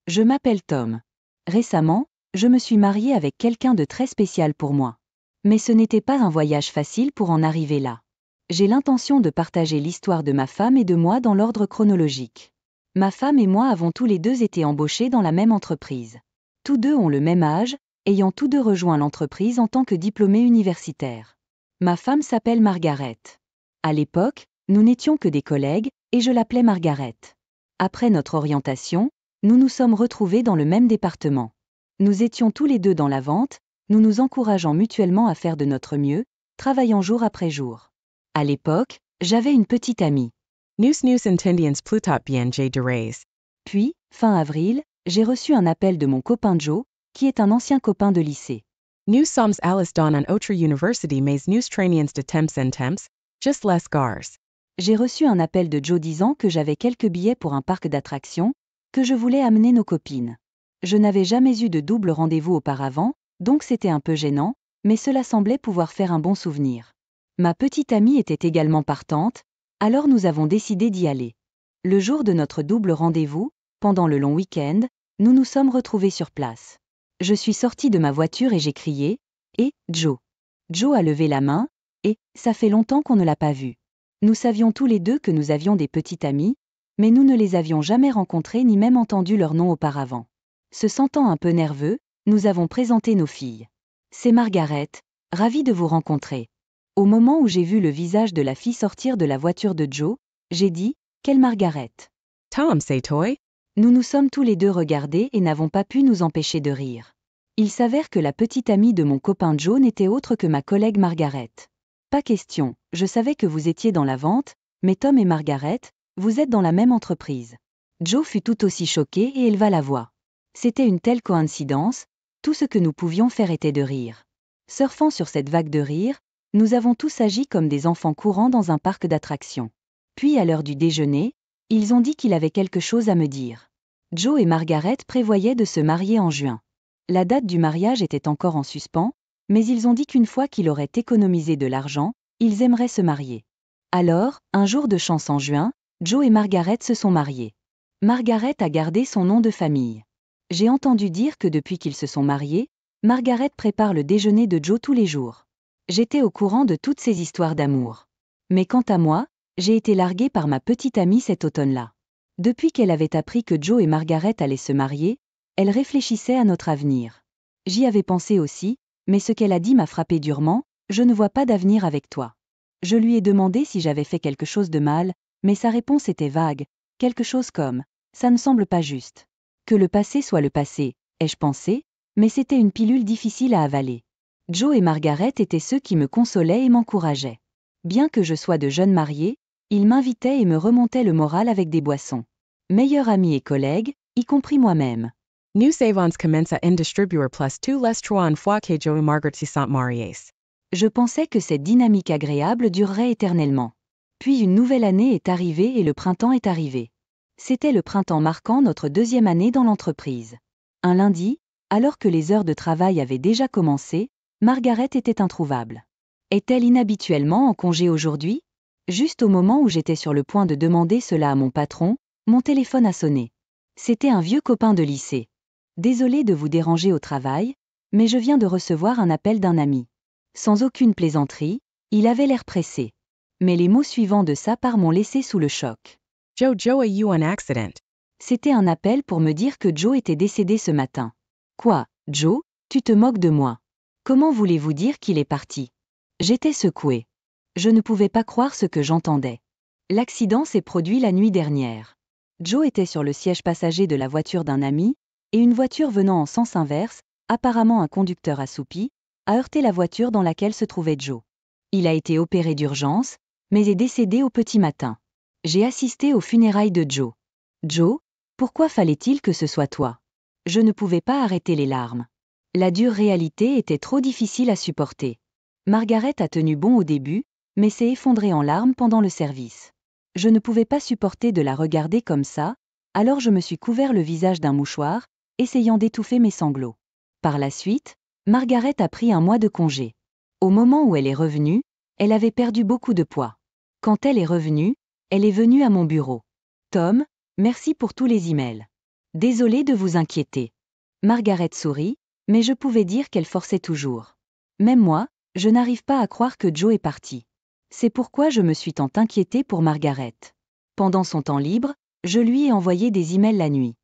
Je m'appelle Tom. Récemment, je me suis mariée avec quelqu'un de très spécial pour moi. Mais ce n'était pas un voyage facile pour en arriver là. J'ai l'intention de partager l'histoire de ma femme et de moi dans l'ordre chronologique. Ma femme et moi avons tous les deux été embauchés dans la même entreprise. Tous deux ont le même âge, ayant tous deux rejoint l'entreprise en tant que diplômés universitaires. Ma femme s'appelle Margaret. À l'époque, nous n'étions que des collègues, et je l'appelais Margaret. Après notre orientation, nous nous sommes retrouvés dans le même département. Nous étions tous les deux dans la vente, nous nous encourageant mutuellement à faire de notre mieux, travaillant jour après jour. À l'époque, j'avais une petite amie. News Intendians Plutot BNJ de Reyes. Puis, fin avril, j'ai reçu un appel de mon copain Joe, qui est un ancien copain de lycée. News Soms Alice Dawn an Autre University mais News Trainians de Temps and Temps, just less gars. J'ai reçu un appel de Joe disant que j'avais quelques billets pour un parc d'attractions, que je voulais amener nos copines. Je n'avais jamais eu de double rendez-vous auparavant, donc c'était un peu gênant, mais cela semblait pouvoir faire un bon souvenir. Ma petite amie était également partante, alors nous avons décidé d'y aller. Le jour de notre double rendez-vous, pendant le long week-end, nous nous sommes retrouvés sur place. Je suis sortie de ma voiture et j'ai crié « Hé, Joe !» Joe a levé la main, et « Ça fait longtemps qu'on ne l'a pas vu ». Nous savions tous les deux que nous avions des petites amies, mais nous ne les avions jamais rencontrées ni même entendu leur nom auparavant. Se sentant un peu nerveux, nous avons présenté nos filles. C'est Margaret, ravie de vous rencontrer. Au moment où j'ai vu le visage de la fille sortir de la voiture de Joe, j'ai dit « Quelle Margaret ?» Tom say toy. Nous nous sommes tous les deux regardés et n'avons pas pu nous empêcher de rire. Il s'avère que la petite amie de mon copain Joe n'était autre que ma collègue Margaret. Pas question, je savais que vous étiez dans la vente, mais Tom et Margaret, vous êtes dans la même entreprise. Joe fut tout aussi choqué et éleva la voix. C'était une telle coïncidence, tout ce que nous pouvions faire était de rire. Surfant sur cette vague de rire, nous avons tous agi comme des enfants courant dans un parc d'attractions. Puis à l'heure du déjeuner, ils ont dit qu'il avait quelque chose à me dire. Joe et Margaret prévoyaient de se marier en juin. La date du mariage était encore en suspens, mais ils ont dit qu'une fois qu'il aurait économisé de l'argent, ils aimeraient se marier. Alors, un jour de chance en juin, Joe et Margaret se sont mariés. Margaret a gardé son nom de famille. J'ai entendu dire que depuis qu'ils se sont mariés, Margaret prépare le déjeuner de Joe tous les jours. J'étais au courant de toutes ces histoires d'amour. Mais quant à moi, j'ai été larguée par ma petite amie cet automne-là. Depuis qu'elle avait appris que Joe et Margaret allaient se marier, elle réfléchissait à notre avenir. J'y avais pensé aussi, mais ce qu'elle a dit m'a frappé durement, je ne vois pas d'avenir avec toi. Je lui ai demandé si j'avais fait quelque chose de mal, mais sa réponse était vague, quelque chose comme « ça ne semble pas juste ». Que le passé soit le passé, ai-je pensé, mais c'était une pilule difficile à avaler. Joe et Margaret étaient ceux qui me consolaient et m'encourageaient. Bien que je sois de jeune mariée, ils m'invitaient et me remontaient le moral avec des boissons. Meilleurs amis et collègues, y compris moi-même. News Avons commence in distribuer plus tout les trois fois que Joe et Margaret se sont mariés. Je pensais que cette dynamique agréable durerait éternellement. Puis une nouvelle année est arrivée et le printemps est arrivé. C'était le printemps marquant notre deuxième année dans l'entreprise. Un lundi, alors que les heures de travail avaient déjà commencé, Margaret était introuvable. Est-elle inhabituellement en congé aujourd'hui ? Juste au moment où j'étais sur le point de demander cela à mon patron, mon téléphone a sonné. C'était un vieux copain de lycée. Désolé de vous déranger au travail, mais je viens de recevoir un appel d'un ami. Sans aucune plaisanterie, il avait l'air pressé. Mais les mots suivants de sa part m'ont laissé sous le choc. Joe a eu un accident. C'était un appel pour me dire que Joe était décédé ce matin. Quoi, Joe, tu te moques de moi? Comment voulez-vous dire qu'il est parti? J'étais secouée. Je ne pouvais pas croire ce que j'entendais. L'accident s'est produit la nuit dernière. Joe était sur le siège passager de la voiture d'un ami, et une voiture venant en sens inverse, apparemment un conducteur assoupi, a heurté la voiture dans laquelle se trouvait Joe. Il a été opéré d'urgence, mais est décédé au petit matin. J'ai assisté aux funérailles de Joe. Joe, pourquoi fallait-il que ce soit toi? Je ne pouvais pas arrêter les larmes. La dure réalité était trop difficile à supporter. Margaret a tenu bon au début, mais s'est effondrée en larmes pendant le service. Je ne pouvais pas supporter de la regarder comme ça, alors je me suis couvert le visage d'un mouchoir, essayant d'étouffer mes sanglots. Par la suite, Margaret a pris un mois de congé. Au moment où elle est revenue, elle avait perdu beaucoup de poids. Quand elle est revenue, elle est venue à mon bureau. Tom, merci pour tous les emails. Désolée de vous inquiéter. Margaret sourit, mais je pouvais dire qu'elle forçait toujours. Même moi, je n'arrive pas à croire que Joe est parti. C'est pourquoi je me suis tant inquiétée pour Margaret. Pendant son temps libre, je lui ai envoyé des emails la nuit.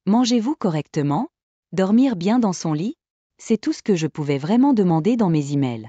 Mangez-vous correctement? Dormir bien dans son lit? C'est tout ce que je pouvais vraiment demander dans mes emails.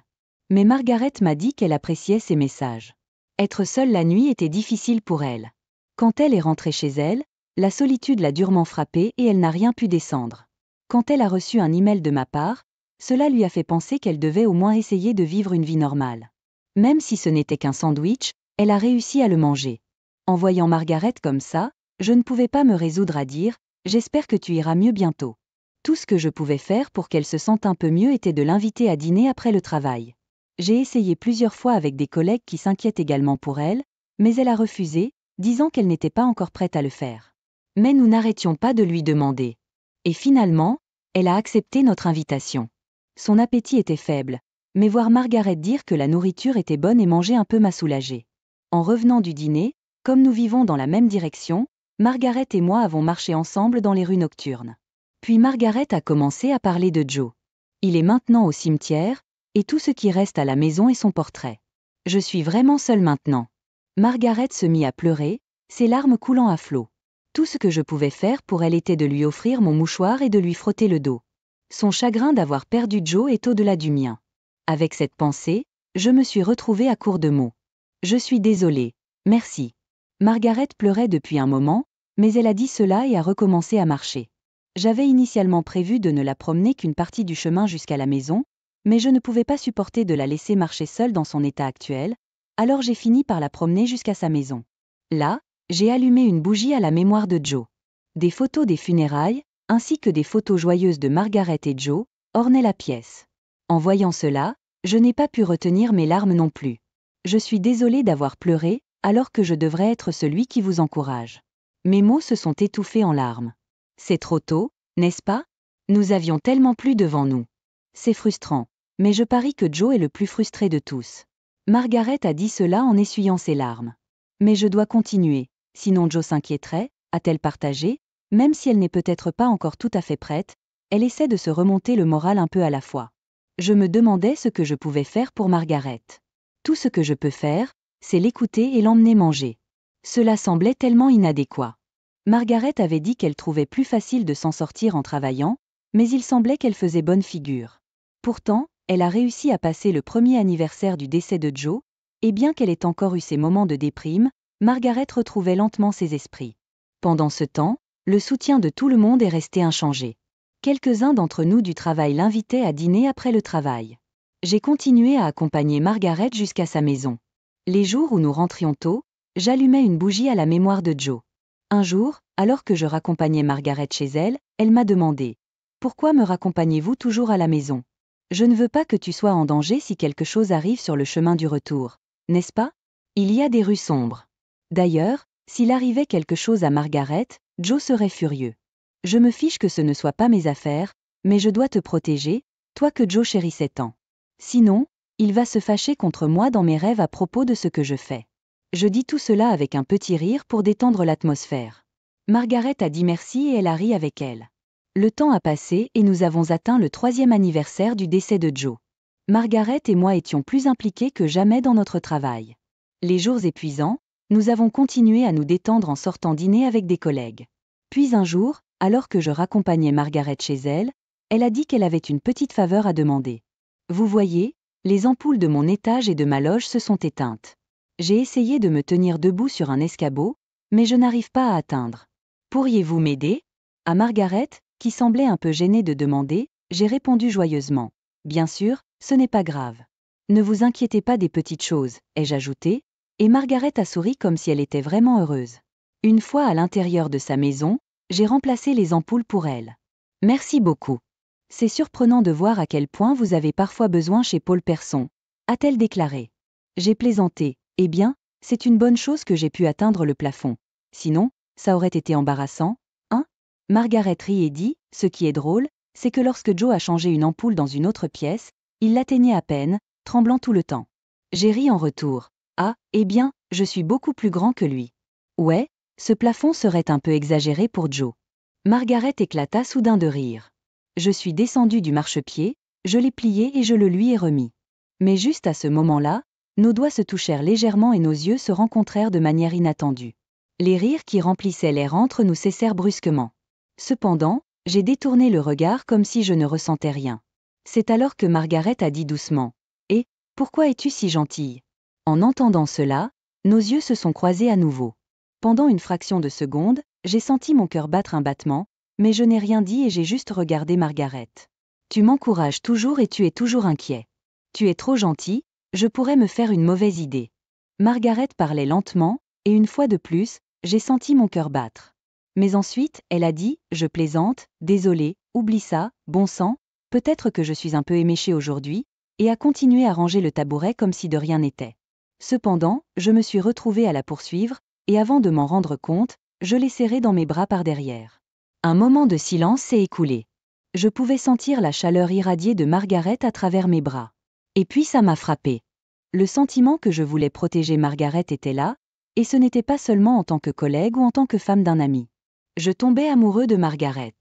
Mais Margaret m'a dit qu'elle appréciait ces messages. Être seule la nuit était difficile pour elle. Quand elle est rentrée chez elle, la solitude l'a durement frappée et elle n'a rien pu descendre. Quand elle a reçu un email de ma part, cela lui a fait penser qu'elle devait au moins essayer de vivre une vie normale. Même si ce n'était qu'un sandwich, elle a réussi à le manger. En voyant Margaret comme ça, je ne pouvais pas me résoudre à dire « J'espère que tu iras mieux bientôt ». Tout ce que je pouvais faire pour qu'elle se sente un peu mieux était de l'inviter à dîner après le travail. J'ai essayé plusieurs fois avec des collègues qui s'inquiètent également pour elle, mais elle a refusé, disant qu'elle n'était pas encore prête à le faire. Mais nous n'arrêtions pas de lui demander. Et finalement, elle a accepté notre invitation. Son appétit était faible, mais voir Margaret dire que la nourriture était bonne et manger un peu m'a soulagée. En revenant du dîner, comme nous vivons dans la même direction, Margaret et moi avons marché ensemble dans les rues nocturnes. Puis Margaret a commencé à parler de Joe. Il est maintenant au cimetière, et tout ce qui reste à la maison est son portrait. Je suis vraiment seule maintenant. Margaret se mit à pleurer, ses larmes coulant à flots. Tout ce que je pouvais faire pour elle était de lui offrir mon mouchoir et de lui frotter le dos. Son chagrin d'avoir perdu Joe est au-delà du mien. Avec cette pensée, je me suis retrouvée à court de mots. Je suis désolée, merci. Margaret pleurait depuis un moment, mais elle a dit cela et a recommencé à marcher. J'avais initialement prévu de ne la promener qu'une partie du chemin jusqu'à la maison, mais je ne pouvais pas supporter de la laisser marcher seule dans son état actuel, alors j'ai fini par la promener jusqu'à sa maison. Là, j'ai allumé une bougie à la mémoire de Joe. Des photos des funérailles, ainsi que des photos joyeuses de Margaret et Joe, ornaient la pièce. En voyant cela, je n'ai pas pu retenir mes larmes non plus. Je suis désolée d'avoir pleuré, alors que je devrais être celui qui vous encourage. Mes mots se sont étouffés en larmes. C'est trop tôt, n'est-ce pas? Nous avions tellement plus devant nous. C'est frustrant, mais je parie que Joe est le plus frustré de tous. Margaret a dit cela en essuyant ses larmes. Mais je dois continuer, sinon Joe s'inquiéterait, a-t-elle partagé, même si elle n'est peut-être pas encore tout à fait prête, elle essaie de se remonter le moral un peu à la fois. Je me demandais ce que je pouvais faire pour Margaret. Tout ce que je peux faire, c'est l'écouter et l'emmener manger. Cela semblait tellement inadéquat. Margaret avait dit qu'elle trouvait plus facile de s'en sortir en travaillant, mais il semblait qu'elle faisait bonne figure. Pourtant, elle a réussi à passer le premier anniversaire du décès de Joe, et bien qu'elle ait encore eu ses moments de déprime, Margaret retrouvait lentement ses esprits. Pendant ce temps, le soutien de tout le monde est resté inchangé. Quelques-uns d'entre nous du travail l'invitaient à dîner après le travail. J'ai continué à accompagner Margaret jusqu'à sa maison. Les jours où nous rentrions tôt, j'allumais une bougie à la mémoire de Joe. Un jour, alors que je raccompagnais Margaret chez elle, elle m'a demandé « Pourquoi me raccompagnez-vous toujours à la maison? Je ne veux pas que tu sois en danger si quelque chose arrive sur le chemin du retour, n'est-ce pas? Il y a des rues sombres. D'ailleurs, s'il arrivait quelque chose à Margaret, Joe serait furieux. Je me fiche que ce ne soit pas mes affaires, mais je dois te protéger, toi que Joe chérissait tant. Sinon, il va se fâcher contre moi dans mes rêves à propos de ce que je fais. » Je dis tout cela avec un petit rire pour détendre l'atmosphère. Margaret a dit merci et elle a ri avec elle. Le temps a passé et nous avons atteint le 3e anniversaire du décès de Joe. Margaret et moi étions plus impliqués que jamais dans notre travail. Les jours épuisants, nous avons continué à nous détendre en sortant dîner avec des collègues. Puis un jour, alors que je raccompagnais Margaret chez elle, elle a dit qu'elle avait une petite faveur à demander. Vous voyez, les ampoules de mon étage et de ma loge se sont éteintes. J'ai essayé de me tenir debout sur un escabeau, mais je n'arrive pas à atteindre. Pourriez-vous m'aider? À Margaret, qui semblait un peu gênée de demander, j'ai répondu joyeusement. Bien sûr, ce n'est pas grave. Ne vous inquiétez pas des petites choses, ai-je ajouté, et Margaret a souri comme si elle était vraiment heureuse. Une fois à l'intérieur de sa maison, j'ai remplacé les ampoules pour elle. Merci beaucoup. C'est surprenant de voir à quel point vous avez parfois besoin chez Paul Persson, a-t-elle déclaré. J'ai plaisanté. Eh bien, c'est une bonne chose que j'ai pu atteindre le plafond. Sinon, ça aurait été embarrassant, hein? Margaret rit et dit, ce qui est drôle, c'est que lorsque Joe a changé une ampoule dans une autre pièce, il l'atteignait à peine, tremblant tout le temps. J'ai ri en retour. Ah, eh bien, je suis beaucoup plus grand que lui. Ouais, ce plafond serait un peu exagéré pour Joe. Margaret éclata soudain de rire. Je suis descendue du marchepied, je l'ai plié et je le lui ai remis. Mais juste à ce moment-là, nos doigts se touchèrent légèrement et nos yeux se rencontrèrent de manière inattendue. Les rires qui remplissaient l'air entre nous cessèrent brusquement. Cependant, j'ai détourné le regard comme si je ne ressentais rien. C'est alors que Margaret a dit doucement. « Et, pourquoi es-tu si gentille ?» En entendant cela, nos yeux se sont croisés à nouveau. Pendant une fraction de seconde, j'ai senti mon cœur battre un battement, mais je n'ai rien dit et j'ai juste regardé Margaret. « Tu m'encourages toujours et tu es toujours inquiet. Tu es trop gentil, je pourrais me faire une mauvaise idée. » Margaret parlait lentement, et une fois de plus, j'ai senti mon cœur battre. Mais ensuite, elle a dit, je plaisante, désolé, oublie ça, bon sang, peut-être que je suis un peu éméchée aujourd'hui, et a continué à ranger le tabouret comme si de rien n'était. Cependant, je me suis retrouvée à la poursuivre, et avant de m'en rendre compte, je l'ai serrée dans mes bras par derrière. Un moment de silence s'est écoulé. Je pouvais sentir la chaleur irradiée de Margaret à travers mes bras. Et puis ça m'a frappée. Le sentiment que je voulais protéger Margaret était là, et ce n'était pas seulement en tant que collègue ou en tant que femme d'un ami. Je tombais amoureux de Margaret.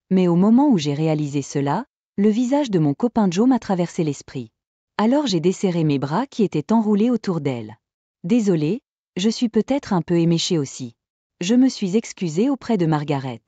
Mais au moment où j'ai réalisé cela, le visage de mon copain Joe m'a traversé l'esprit. Alors j'ai desserré mes bras qui étaient enroulés autour d'elle. Désolée, je suis peut-être un peu éméchée aussi. Je me suis excusée auprès de Margaret.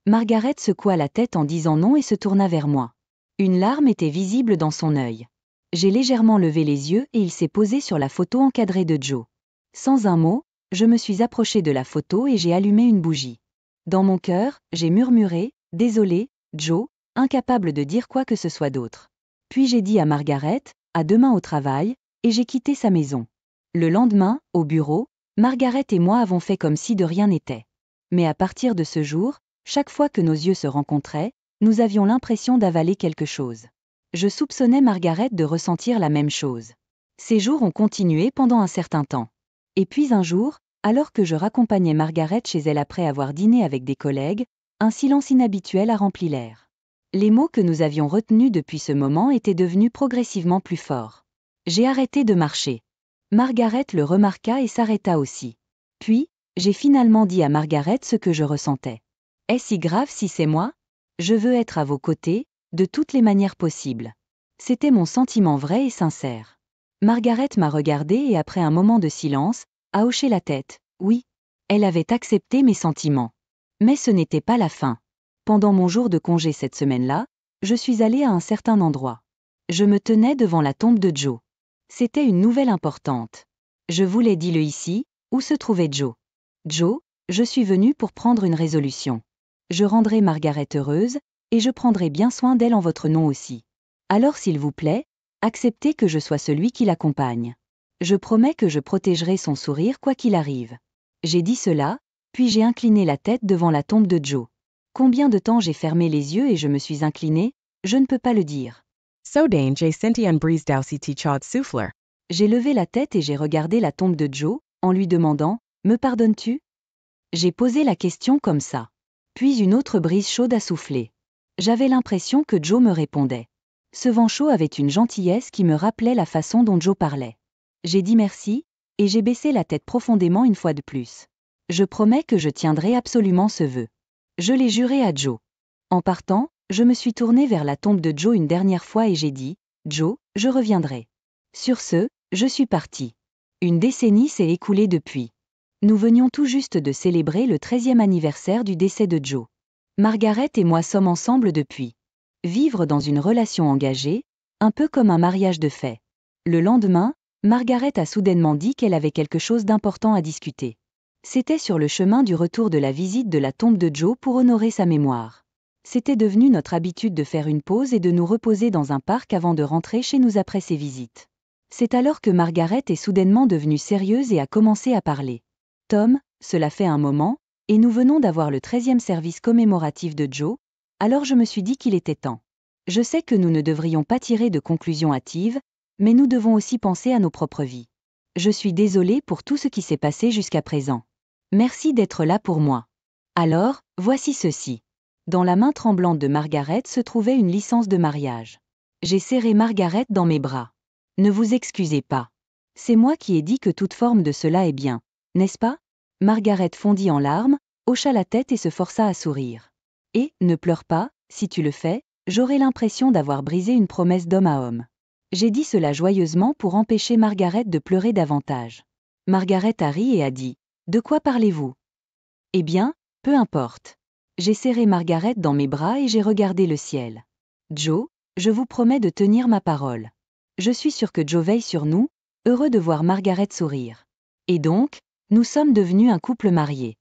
Margaret secoua la tête en disant non et se tourna vers moi. Une larme était visible dans son œil. J'ai légèrement levé les yeux et il s'est posé sur la photo encadrée de Joe. Sans un mot, je me suis approchée de la photo et j'ai allumé une bougie. Dans mon cœur, j'ai murmuré « Désolé, Joe », incapable de dire quoi que ce soit d'autre. Puis j'ai dit à Margaret « À demain au travail », et j'ai quitté sa maison. Le lendemain, au bureau, Margaret et moi avons fait comme si de rien n'était. Mais à partir de ce jour, chaque fois que nos yeux se rencontraient, nous avions l'impression d'avaler quelque chose. Je soupçonnais Margaret de ressentir la même chose. Ces jours ont continué pendant un certain temps. Et puis un jour, alors que je raccompagnais Margaret chez elle après avoir dîné avec des collègues, un silence inhabituel a rempli l'air. Les mots que nous avions retenus depuis ce moment étaient devenus progressivement plus forts. J'ai arrêté de marcher. Margaret le remarqua et s'arrêta aussi. Puis, j'ai finalement dit à Margaret ce que je ressentais. « Est-ce si grave si c'est moi ? Je veux être à vos côtés, de toutes les manières possibles. » C'était mon sentiment vrai et sincère. Margaret m'a regardé et après un moment de silence, a hoché la tête. Oui. Elle avait accepté mes sentiments. Mais ce n'était pas la fin. Pendant mon jour de congé cette semaine-là, je suis allée à un certain endroit. Je me tenais devant la tombe de Joe. C'était une nouvelle importante. Je voulais dis-le ici, où se trouvait Joe. Joe, je suis venue pour prendre une résolution. Je rendrai Margaret heureuse, et je prendrai bien soin d'elle en votre nom aussi. Alors s'il vous plaît, acceptez que je sois celui qui l'accompagne. Je promets que je protégerai son sourire quoi qu'il arrive. J'ai dit cela, puis j'ai incliné la tête devant la tombe de Joe. Combien de temps j'ai fermé les yeux et je me suis inclinée, je ne peux pas le dire. Zodain J. Cynthia Breeze Dowsy Chad Souffler. J'ai levé la tête et j'ai regardé la tombe de Joe, en lui demandant « Me pardonnes-tu » J'ai posé la question comme ça. Puis une autre brise chaude a soufflé. J'avais l'impression que Joe me répondait. Ce vent chaud avait une gentillesse qui me rappelait la façon dont Joe parlait. J'ai dit merci, et j'ai baissé la tête profondément une fois de plus. Je promets que je tiendrai absolument ce vœu. Je l'ai juré à Joe. En partant, je me suis tournée vers la tombe de Joe une dernière fois et j'ai dit « Joe, je reviendrai ». Sur ce, je suis partie. Une décennie s'est écoulée depuis. Nous venions tout juste de célébrer le 13e anniversaire du décès de Joe. Margaret et moi sommes ensemble depuis. Vivre dans une relation engagée, un peu comme un mariage de fait. Le lendemain, Margaret a soudainement dit qu'elle avait quelque chose d'important à discuter. C'était sur le chemin du retour de la visite de la tombe de Joe pour honorer sa mémoire. C'était devenu notre habitude de faire une pause et de nous reposer dans un parc avant de rentrer chez nous après ces visites. C'est alors que Margaret est soudainement devenue sérieuse et a commencé à parler. « Tom, cela fait un moment, et nous venons d'avoir le 13e service commémoratif de Joe, alors je me suis dit qu'il était temps. Je sais que nous ne devrions pas tirer de conclusions hâtives, mais nous devons aussi penser à nos propres vies. Je suis désolée pour tout ce qui s'est passé jusqu'à présent. Merci d'être là pour moi. Alors, voici ceci. » Dans la main tremblante de Margaret se trouvait une licence de mariage. J'ai serré Margaret dans mes bras. Ne vous excusez pas. C'est moi qui ai dit que toute forme de cela est bien, n'est-ce pas ? Margaret fondit en larmes, hocha la tête et se força à sourire. Et, ne pleure pas, si tu le fais, j'aurai l'impression d'avoir brisé une promesse d'homme à homme. J'ai dit cela joyeusement pour empêcher Margaret de pleurer davantage. Margaret a ri et a dit « De quoi parlez-vous » Eh bien, peu importe. J'ai serré Margaret dans mes bras et j'ai regardé le ciel. Joe, je vous promets de tenir ma parole. Je suis sûr que Joe veille sur nous, heureux de voir Margaret sourire. Et donc, nous sommes devenus un couple marié.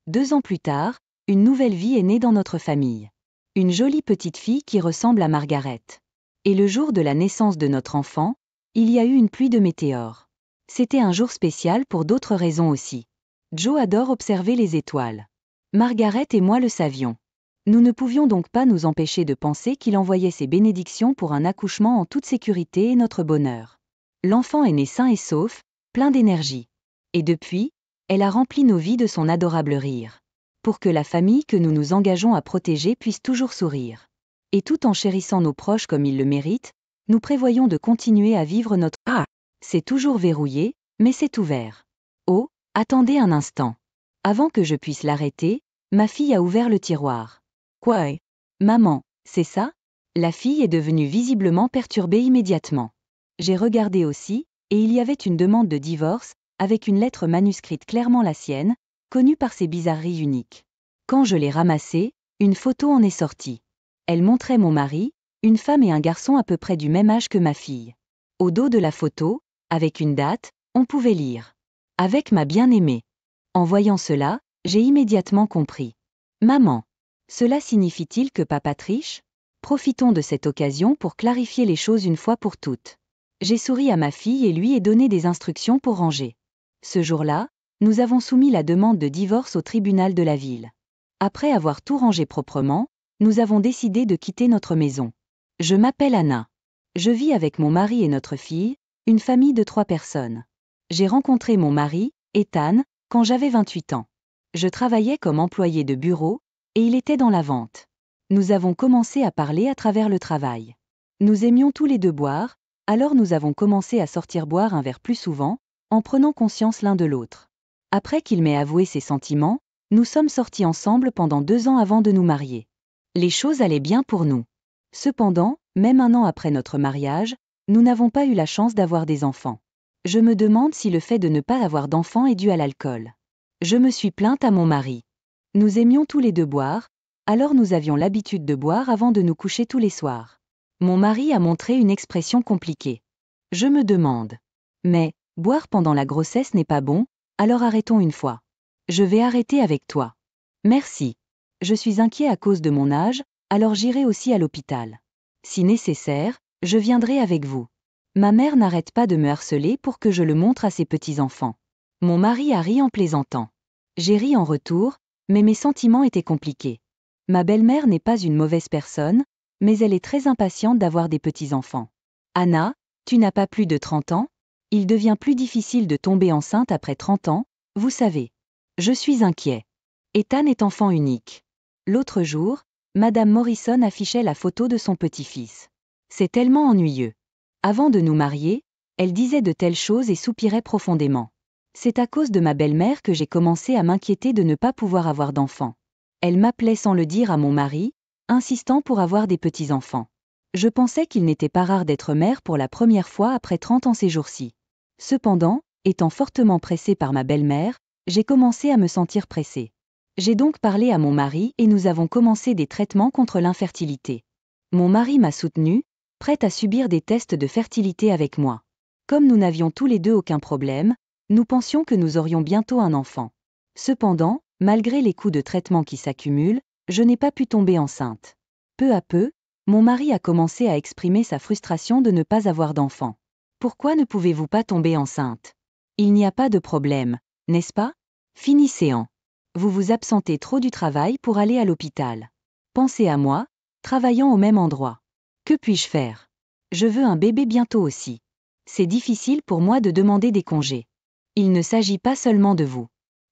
2 ans plus tard, une nouvelle vie est née dans notre famille. Une jolie petite fille qui ressemble à Margaret. Et le jour de la naissance de notre enfant, il y a eu une pluie de météores. C'était un jour spécial pour d'autres raisons aussi. Joe adore observer les étoiles. Margaret et moi le savions. Nous ne pouvions donc pas nous empêcher de penser qu'il envoyait ses bénédictions pour un accouchement en toute sécurité et notre bonheur. L'enfant est né sain et sauf, plein d'énergie. Et depuis, elle a rempli nos vies de son adorable rire. Pour que la famille que nous nous engageons à protéger puisse toujours sourire. Et tout en chérissant nos proches comme ils le méritent, nous prévoyons de continuer à vivre notre... Ah, c'est toujours verrouillé, mais c'est ouvert. Oh, attendez un instant. Avant que je puisse l'arrêter, ma fille a ouvert le tiroir. Quoi? Maman, c'est ça? La fille est devenue visiblement perturbée immédiatement. J'ai regardé aussi, et il y avait une demande de divorce, avec une lettre manuscrite clairement la sienne, connue par ses bizarreries uniques. Quand je l'ai ramassée, une photo en est sortie. Elle montrait mon mari, une femme et un garçon à peu près du même âge que ma fille. Au dos de la photo, avec une date, on pouvait lire « Avec ma bien-aimée ». En voyant cela, j'ai immédiatement compris. Maman, cela signifie-t-il que papa triche? Profitons de cette occasion pour clarifier les choses une fois pour toutes. J'ai souri à ma fille et lui ai donné des instructions pour ranger. Ce jour-là, nous avons soumis la demande de divorce au tribunal de la ville. Après avoir tout rangé proprement, nous avons décidé de quitter notre maison. Je m'appelle Anna. Je vis avec mon mari et notre fille, une famille de 3 personnes. J'ai rencontré mon mari, Ethan, quand j'avais 28 ans. Je travaillais comme employé de bureau, et il était dans la vente. Nous avons commencé à parler à travers le travail. Nous aimions tous les deux boire, alors nous avons commencé à sortir boire un verre plus souvent, en prenant conscience l'un de l'autre. Après qu'il m'ait avoué ses sentiments, nous sommes sortis ensemble pendant 2 ans avant de nous marier. Les choses allaient bien pour nous. Cependant, même 1 an après notre mariage, nous n'avons pas eu la chance d'avoir des enfants. Je me demande si le fait de ne pas avoir d'enfants est dû à l'alcool. Je me suis plainte à mon mari. Nous aimions tous les deux boire, alors nous avions l'habitude de boire avant de nous coucher tous les soirs. Mon mari a montré une expression compliquée. Je me demande. Mais, boire pendant la grossesse n'est pas bon, alors arrêtons une fois. Je vais arrêter avec toi. Merci. Je suis inquiet à cause de mon âge, alors j'irai aussi à l'hôpital. Si nécessaire, je viendrai avec vous. Ma mère n'arrête pas de me harceler pour que je le montre à ses petits-enfants. Mon mari a ri en plaisantant. J'ai ri en retour, mais mes sentiments étaient compliqués. Ma belle-mère n'est pas une mauvaise personne, mais elle est très impatiente d'avoir des petits-enfants. Anna, tu n'as pas plus de 30 ans? Il devient plus difficile de tomber enceinte après 30 ans, vous savez. Je suis inquiet. Ethan est enfant unique. L'autre jour, Madame Morrison affichait la photo de son petit-fils. C'est tellement ennuyeux. Avant de nous marier, elle disait de telles choses et soupirait profondément. C'est à cause de ma belle-mère que j'ai commencé à m'inquiéter de ne pas pouvoir avoir d'enfants. Elle m'appelait sans le dire à mon mari, insistant pour avoir des petits-enfants. Je pensais qu'il n'était pas rare d'être mère pour la première fois après 30 ans ces jours-ci. Cependant, étant fortement pressée par ma belle-mère, j'ai commencé à me sentir pressée. J'ai donc parlé à mon mari et nous avons commencé des traitements contre l'infertilité. Mon mari m'a soutenue, prête à subir des tests de fertilité avec moi. Comme nous n'avions tous les deux aucun problème, nous pensions que nous aurions bientôt un enfant. Cependant, malgré les coûts de traitement qui s'accumulent, je n'ai pas pu tomber enceinte. Peu à peu, mon mari a commencé à exprimer sa frustration de ne pas avoir d'enfant. Pourquoi ne pouvez-vous pas tomber enceinte? Il n'y a pas de problème, n'est-ce pas? Finissez en. Vous vous absentez trop du travail pour aller à l'hôpital. Pensez à moi, travaillant au même endroit. Que puis-je faire? Je veux un bébé bientôt aussi. C'est difficile pour moi de demander des congés. Il ne s'agit pas seulement de vous.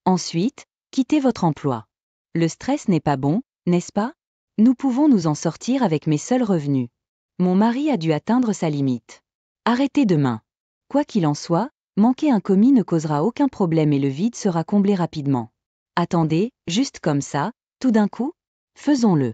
Ensuite, quittez votre emploi. Le stress n'est pas bon, n'est-ce pas? Nous pouvons nous en sortir avec mes seuls revenus. Mon mari a dû atteindre sa limite. Arrêtez demain. Quoi qu'il en soit, manquer un commis ne causera aucun problème et le vide sera comblé rapidement. Attendez, juste comme ça, tout d'un coup? Faisons-le.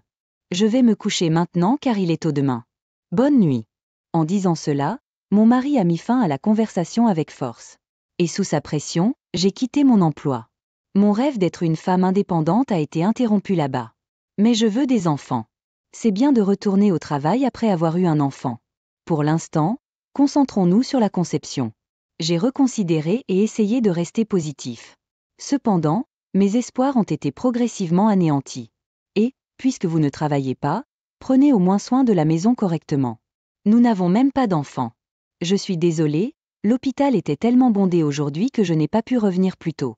Je vais me coucher maintenant car il est tôt demain. Bonne nuit. En disant cela, mon mari a mis fin à la conversation avec force. Et sous sa pression, j'ai quitté mon emploi. Mon rêve d'être une femme indépendante a été interrompu là-bas. Mais je veux des enfants. C'est bien de retourner au travail après avoir eu un enfant. Pour l'instant, concentrons-nous sur la conception. J'ai reconsidéré et essayé de rester positif. Cependant, mes espoirs ont été progressivement anéantis. Et, puisque vous ne travaillez pas, prenez au moins soin de la maison correctement. Nous n'avons même pas d'enfants. Je suis désolée, l'hôpital était tellement bondé aujourd'hui que je n'ai pas pu revenir plus tôt.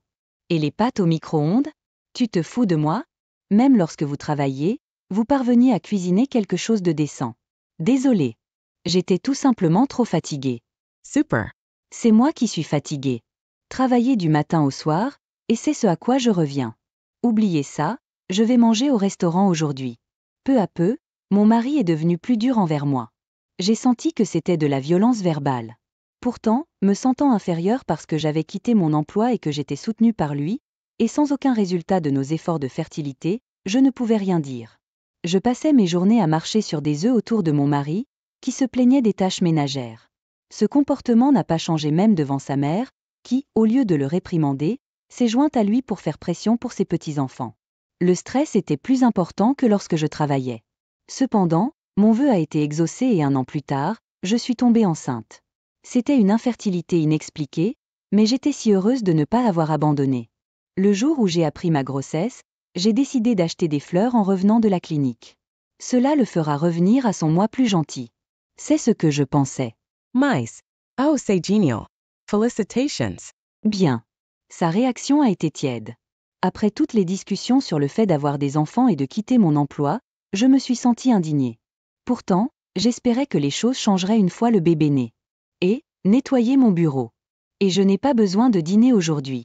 Et les pâtes au micro-ondes? Tu te fous de moi? Même lorsque vous travaillez, vous parveniez à cuisiner quelque chose de décent. Désolée. J'étais tout simplement trop fatiguée. Super. C'est moi qui suis fatiguée. Travailler du matin au soir, et c'est ce à quoi je reviens. Oubliez ça, je vais manger au restaurant aujourd'hui. Peu à peu, mon mari est devenu plus dur envers moi. J'ai senti que c'était de la violence verbale. Pourtant, me sentant inférieure parce que j'avais quitté mon emploi et que j'étais soutenue par lui, et sans aucun résultat de nos efforts de fertilité, je ne pouvais rien dire. Je passais mes journées à marcher sur des œufs autour de mon mari, qui se plaignait des tâches ménagères. Ce comportement n'a pas changé même devant sa mère, qui, au lieu de le réprimander, s'est jointe à lui pour faire pression pour ses petits-enfants. Le stress était plus important que lorsque je travaillais. Cependant, mon vœu a été exaucé et 1 an plus tard, je suis tombée enceinte. C'était une infertilité inexpliquée, mais j'étais si heureuse de ne pas avoir abandonné. Le jour où j'ai appris ma grossesse, j'ai décidé d'acheter des fleurs en revenant de la clinique. Cela le fera revenir à son moi plus gentil. C'est ce que je pensais. Nice. Oh, c'est génial. Felicitations. Bien. Sa réaction a été tiède. Après toutes les discussions sur le fait d'avoir des enfants et de quitter mon emploi, je me suis sentie indignée. Pourtant, j'espérais que les choses changeraient une fois le bébé né. Et, nettoyer mon bureau. Et je n'ai pas besoin de dîner aujourd'hui.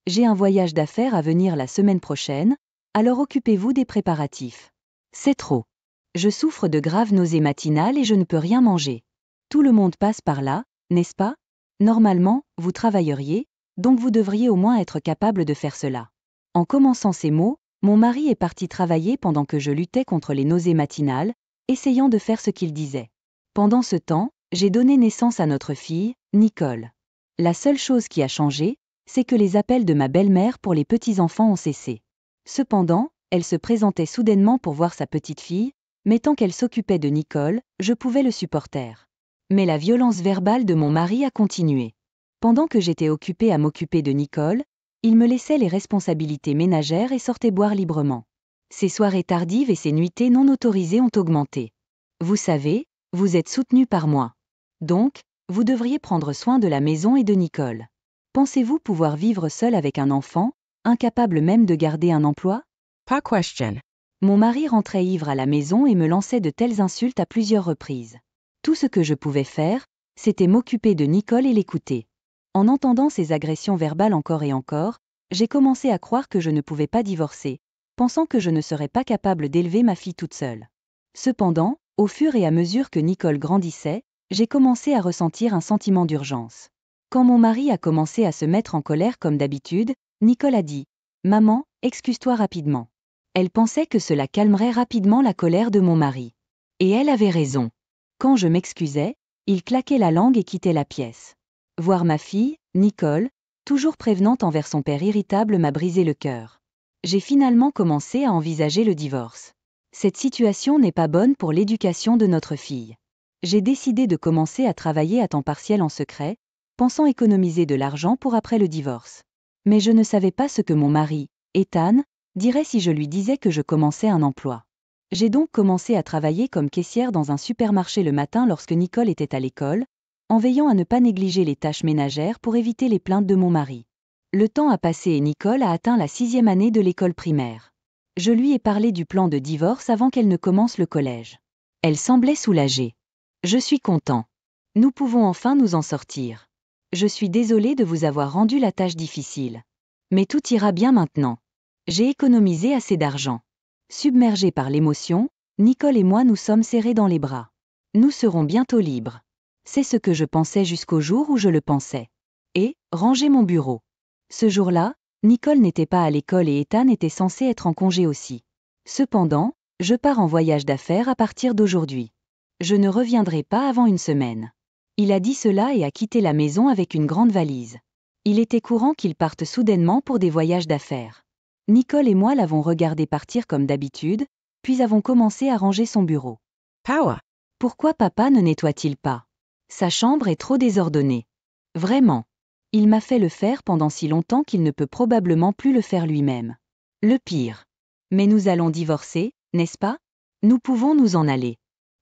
J'ai un voyage d'affaires à venir la semaine prochaine, alors occupez-vous des préparatifs. C'est trop. Je souffre de graves nausées matinales et je ne peux rien manger. Tout le monde passe par là, n'est-ce pas? Normalement, vous travailleriez, donc vous devriez au moins être capable de faire cela. En commençant ces mots, mon mari est parti travailler pendant que je luttais contre les nausées matinales, essayant de faire ce qu'il disait. Pendant ce temps, j'ai donné naissance à notre fille, Nicole. La seule chose qui a changé, c'est que les appels de ma belle-mère pour les petits-enfants ont cessé. Cependant, elle se présentait soudainement pour voir sa petite fille, mais tant qu'elle s'occupait de Nicole, je pouvais le supporter. Mais la violence verbale de mon mari a continué. Pendant que j'étais occupée à m'occuper de Nicole, il me laissait les responsabilités ménagères et sortait boire librement. Ses soirées tardives et ses nuitées non autorisées ont augmenté. Vous savez, vous êtes soutenu par moi. Donc, vous devriez prendre soin de la maison et de Nicole. Pensez-vous pouvoir vivre seul avec un enfant, incapable même de garder un emploi? Pas question. Mon mari rentrait ivre à la maison et me lançait de telles insultes à plusieurs reprises. Tout ce que je pouvais faire, c'était m'occuper de Nicole et l'écouter. En entendant ces agressions verbales encore et encore, j'ai commencé à croire que je ne pouvais pas divorcer, pensant que je ne serais pas capable d'élever ma fille toute seule. Cependant, au fur et à mesure que Nicole grandissait, j'ai commencé à ressentir un sentiment d'urgence. Quand mon mari a commencé à se mettre en colère comme d'habitude, Nicole a dit « Maman, excuse-toi rapidement ». Elle pensait que cela calmerait rapidement la colère de mon mari. Et elle avait raison. Quand je m'excusais, il claquait la langue et quittait la pièce. Voir ma fille, Nicole, toujours prévenante envers son père irritable m'a brisé le cœur. J'ai finalement commencé à envisager le divorce. Cette situation n'est pas bonne pour l'éducation de notre fille. J'ai décidé de commencer à travailler à temps partiel en secret, pensant économiser de l'argent pour après le divorce. Mais je ne savais pas ce que mon mari, Ethan, dirait si je lui disais que je commençais un emploi. J'ai donc commencé à travailler comme caissière dans un supermarché le matin lorsque Nicole était à l'école, en veillant à ne pas négliger les tâches ménagères pour éviter les plaintes de mon mari. Le temps a passé et Nicole a atteint la 6e année de l'école primaire. Je lui ai parlé du plan de divorce avant qu'elle ne commence le collège. Elle semblait soulagée. Je suis content. Nous pouvons enfin nous en sortir. Je suis désolée de vous avoir rendu la tâche difficile. Mais tout ira bien maintenant. J'ai économisé assez d'argent. Submergés par l'émotion, Nicole et moi nous sommes serrés dans les bras. Nous serons bientôt libres. C'est ce que je pensais jusqu'au jour où je le pensais. Et, ranger mon bureau. Ce jour-là, Nicole n'était pas à l'école et Ethan était censé être en congé aussi. Cependant, je pars en voyage d'affaires à partir d'aujourd'hui. Je ne reviendrai pas avant une semaine. Il a dit cela et a quitté la maison avec une grande valise. Il était courant qu'il parte soudainement pour des voyages d'affaires. Nicole et moi l'avons regardé partir comme d'habitude, puis avons commencé à ranger son bureau. Power. Pourquoi papa ne nettoie-t-il pas? Sa chambre est trop désordonnée. Vraiment. Il m'a fait le faire pendant si longtemps qu'il ne peut probablement plus le faire lui-même. Le pire. Mais nous allons divorcer, n'est-ce pas? Nous pouvons nous en aller.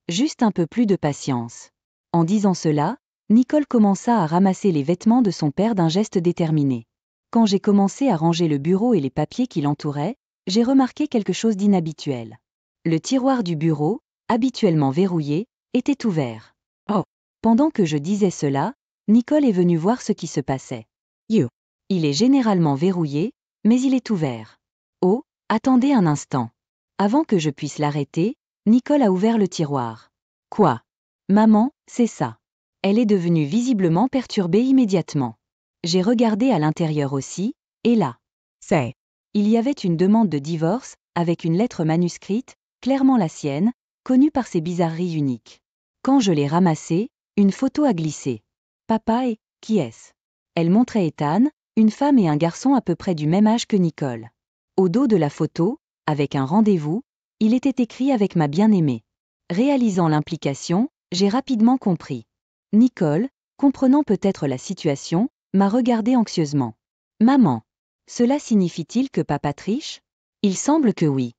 Juste un peu plus de patience. En disant cela, Nicole commença à ramasser les vêtements de son père d'un geste déterminé. Quand j'ai commencé à ranger le bureau et les papiers qui l'entouraient, j'ai remarqué quelque chose d'inhabituel. Le tiroir du bureau, habituellement verrouillé, était ouvert. Oh. Pendant que je disais cela, Nicole est venue voir ce qui se passait. You. Il est généralement verrouillé, mais il est ouvert. Oh, attendez un instant. Avant que je puisse l'arrêter, Nicole a ouvert le tiroir. Quoi? Maman, c'est ça. Elle est devenue visiblement perturbée immédiatement. J'ai regardé à l'intérieur aussi, et là. Say. Il y avait une demande de divorce, avec une lettre manuscrite, clairement la sienne, connue par ses bizarreries uniques. Quand je l'ai ramassée, une photo a glissé. Papa et, qui est-ce? Elle montrait Ethan, une femme et un garçon à peu près du même âge que Nicole. Au dos de la photo, avec un rendez-vous, il était écrit avec ma bien-aimée. Réalisant l'implication, j'ai rapidement compris. Nicole, comprenant peut-être la situation, m'a regardé anxieusement. Maman, cela signifie-t-il que papa triche? Il semble que oui.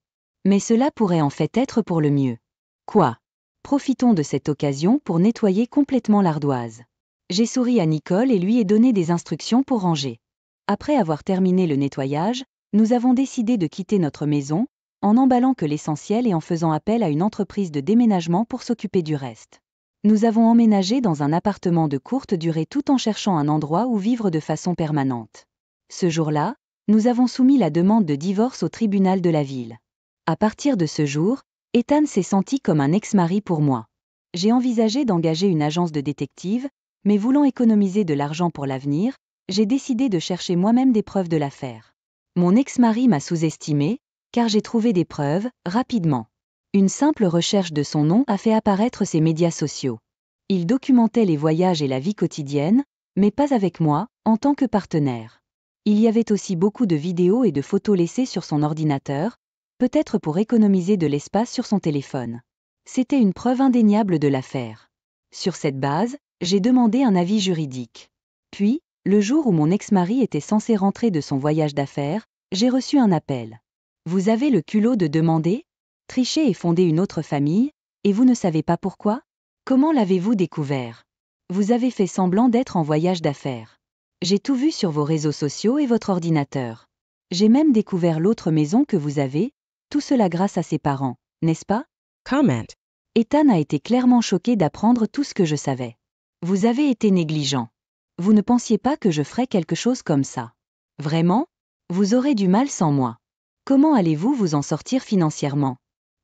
Mais cela pourrait en fait être pour le mieux. Quoi? Profitons de cette occasion pour nettoyer complètement l'ardoise. J'ai souri à Nicole et lui ai donné des instructions pour ranger. Après avoir terminé le nettoyage, nous avons décidé de quitter notre maison, en emballant que l'essentiel et en faisant appel à une entreprise de déménagement pour s'occuper du reste. Nous avons emménagé dans un appartement de courte durée tout en cherchant un endroit où vivre de façon permanente. Ce jour-là, nous avons soumis la demande de divorce au tribunal de la ville. À partir de ce jour, Ethan s'est senti comme un ex-mari pour moi. J'ai envisagé d'engager une agence de détective, mais voulant économiser de l'argent pour l'avenir, j'ai décidé de chercher moi-même des preuves de l'affaire. Mon ex-mari m'a sous-estimé, car j'ai trouvé des preuves, rapidement. Une simple recherche de son nom a fait apparaître ses médias sociaux. Il documentait les voyages et la vie quotidienne, mais pas avec moi, en tant que partenaire. Il y avait aussi beaucoup de vidéos et de photos laissées sur son ordinateur, peut-être pour économiser de l'espace sur son téléphone. C'était une preuve indéniable de l'affaire. Sur cette base, j'ai demandé un avis juridique. Puis, le jour où mon ex-mari était censé rentrer de son voyage d'affaires, j'ai reçu un appel. Vous avez le culot de demander? Tricher et fonder une autre famille, et vous ne savez pas pourquoi? Comment l'avez-vous découvert? Vous avez fait semblant d'être en voyage d'affaires. J'ai tout vu sur vos réseaux sociaux et votre ordinateur. J'ai même découvert l'autre maison que vous avez, tout cela grâce à ses parents, n'est-ce pas? Comment. Ethan a été clairement choqué d'apprendre tout ce que je savais. Vous avez été négligent. Vous ne pensiez pas que je ferais quelque chose comme ça. Vraiment? Vous aurez du mal sans moi. Comment allez-vous vous en sortir financièrement?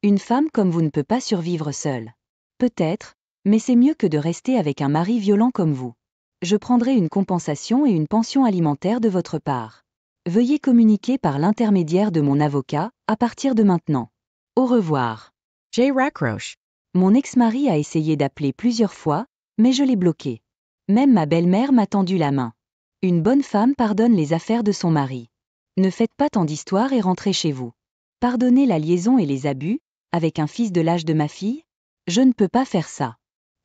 Une femme comme vous ne peut pas survivre seule. Peut-être, mais c'est mieux que de rester avec un mari violent comme vous. Je prendrai une compensation et une pension alimentaire de votre part. Veuillez communiquer par l'intermédiaire de mon avocat, à partir de maintenant. Au revoir. J. Rackroche. Mon ex-mari a essayé d'appeler plusieurs fois, mais je l'ai bloqué. Même ma belle-mère m'a tendu la main. Une bonne femme pardonne les affaires de son mari. Ne faites pas tant d'histoires et rentrez chez vous. Pardonnez la liaison et les abus, avec un fils de l'âge de ma fille? Je ne peux pas faire ça.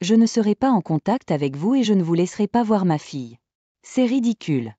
Je ne serai pas en contact avec vous et je ne vous laisserai pas voir ma fille. C'est ridicule.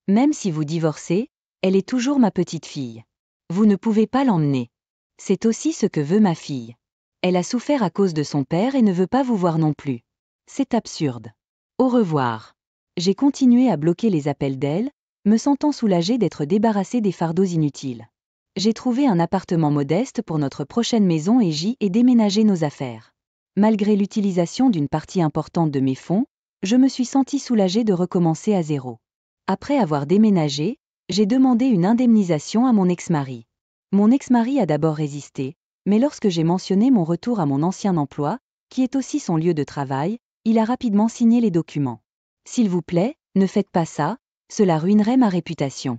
Même si vous divorcez, elle est toujours ma petite fille. Vous ne pouvez pas l'emmener. C'est aussi ce que veut ma fille. Elle a souffert à cause de son père et ne veut pas vous voir non plus. C'est absurde. Au revoir. J'ai continué à bloquer les appels d'elle, me sentant soulagée d'être débarrassée des fardeaux inutiles. J'ai trouvé un appartement modeste pour notre prochaine maison et j'y ai déménagé nos affaires. Malgré l'utilisation d'une partie importante de mes fonds, je me suis sentie soulagée de recommencer à zéro. Après avoir déménagé, j'ai demandé une indemnisation à mon ex-mari. Mon ex-mari a d'abord résisté, mais lorsque j'ai mentionné mon retour à mon ancien emploi, qui est aussi son lieu de travail, il a rapidement signé les documents. S'il vous plaît, ne faites pas ça, cela ruinerait ma réputation.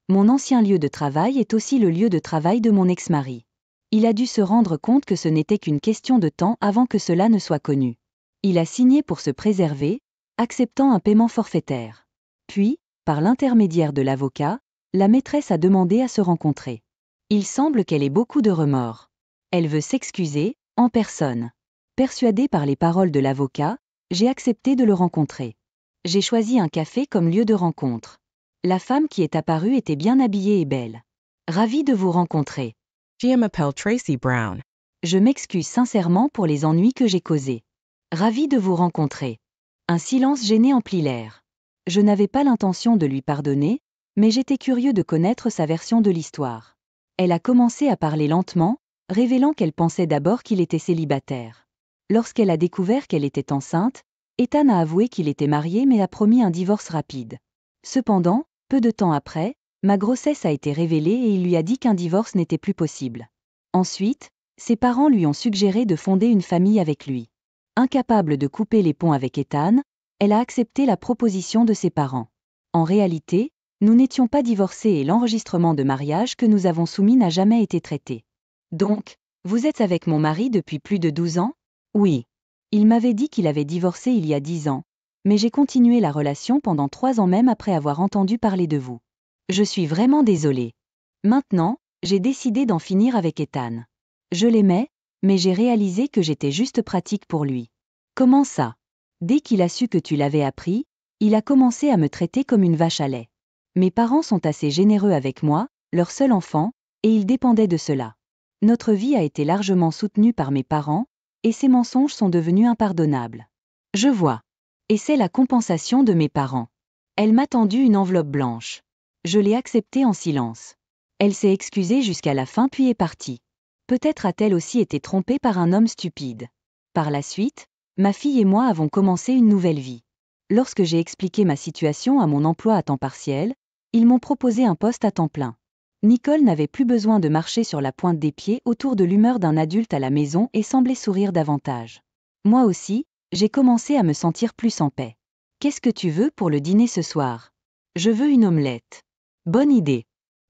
Mon ancien lieu de travail est aussi le lieu de travail de mon ex-mari. Il a dû se rendre compte que ce n'était qu'une question de temps avant que cela ne soit connu. Il a signé pour se préserver, acceptant un paiement forfaitaire. Puis, par l'intermédiaire de l'avocat, la maîtresse a demandé à se rencontrer. Il semble qu'elle ait beaucoup de remords. Elle veut s'excuser, en personne. Persuadée par les paroles de l'avocat, j'ai accepté de le rencontrer. J'ai choisi un café comme lieu de rencontre. La femme qui est apparue était bien habillée et belle. Ravie de vous rencontrer. Gia m'appelle Tracy Brown. Je m'excuse sincèrement pour les ennuis que j'ai causés. Ravie de vous rencontrer. Un silence gêné emplit l'air. Je n'avais pas l'intention de lui pardonner, mais j'étais curieux de connaître sa version de l'histoire. Elle a commencé à parler lentement, révélant qu'elle pensait d'abord qu'il était célibataire. Lorsqu'elle a découvert qu'elle était enceinte, Ethan a avoué qu'il était marié mais a promis un divorce rapide. Cependant, peu de temps après, ma grossesse a été révélée et il lui a dit qu'un divorce n'était plus possible. Ensuite, ses parents lui ont suggéré de fonder une famille avec lui. Incapable de couper les ponts avec Ethan, elle a accepté la proposition de ses parents. En réalité, nous n'étions pas divorcés et l'enregistrement de mariage que nous avons soumis n'a jamais été traité. Donc, vous êtes avec mon mari depuis plus de 12 ans ? Oui. Il m'avait dit qu'il avait divorcé il y a 10 ans, mais j'ai continué la relation pendant 3 ans même après avoir entendu parler de vous. Je suis vraiment désolée. Maintenant, j'ai décidé d'en finir avec Ethan. Je l'aimais, mais j'ai réalisé que j'étais juste pratique pour lui. Comment ça ? Dès qu'il a su que tu l'avais appris, il a commencé à me traiter comme une vache à lait. Mes parents sont assez généreux avec moi, leur seul enfant, et ils dépendaient de cela. Notre vie a été largement soutenue par mes parents, et ces mensonges sont devenus impardonnables. Je vois. Et c'est la compensation de mes parents. Elle m'a tendu une enveloppe blanche. Je l'ai acceptée en silence. Elle s'est excusée jusqu'à la fin puis est partie. Peut-être a-t-elle aussi été trompée par un homme stupide. Par la suite, ma fille et moi avons commencé une nouvelle vie. Lorsque j'ai expliqué ma situation à mon emploi à temps partiel, ils m'ont proposé un poste à temps plein. Nicole n'avait plus besoin de marcher sur la pointe des pieds autour de l'humeur d'un adulte à la maison et semblait sourire davantage. Moi aussi, j'ai commencé à me sentir plus en paix. Qu'est-ce que tu veux pour le dîner ce soir ? Je veux une omelette. Bonne idée.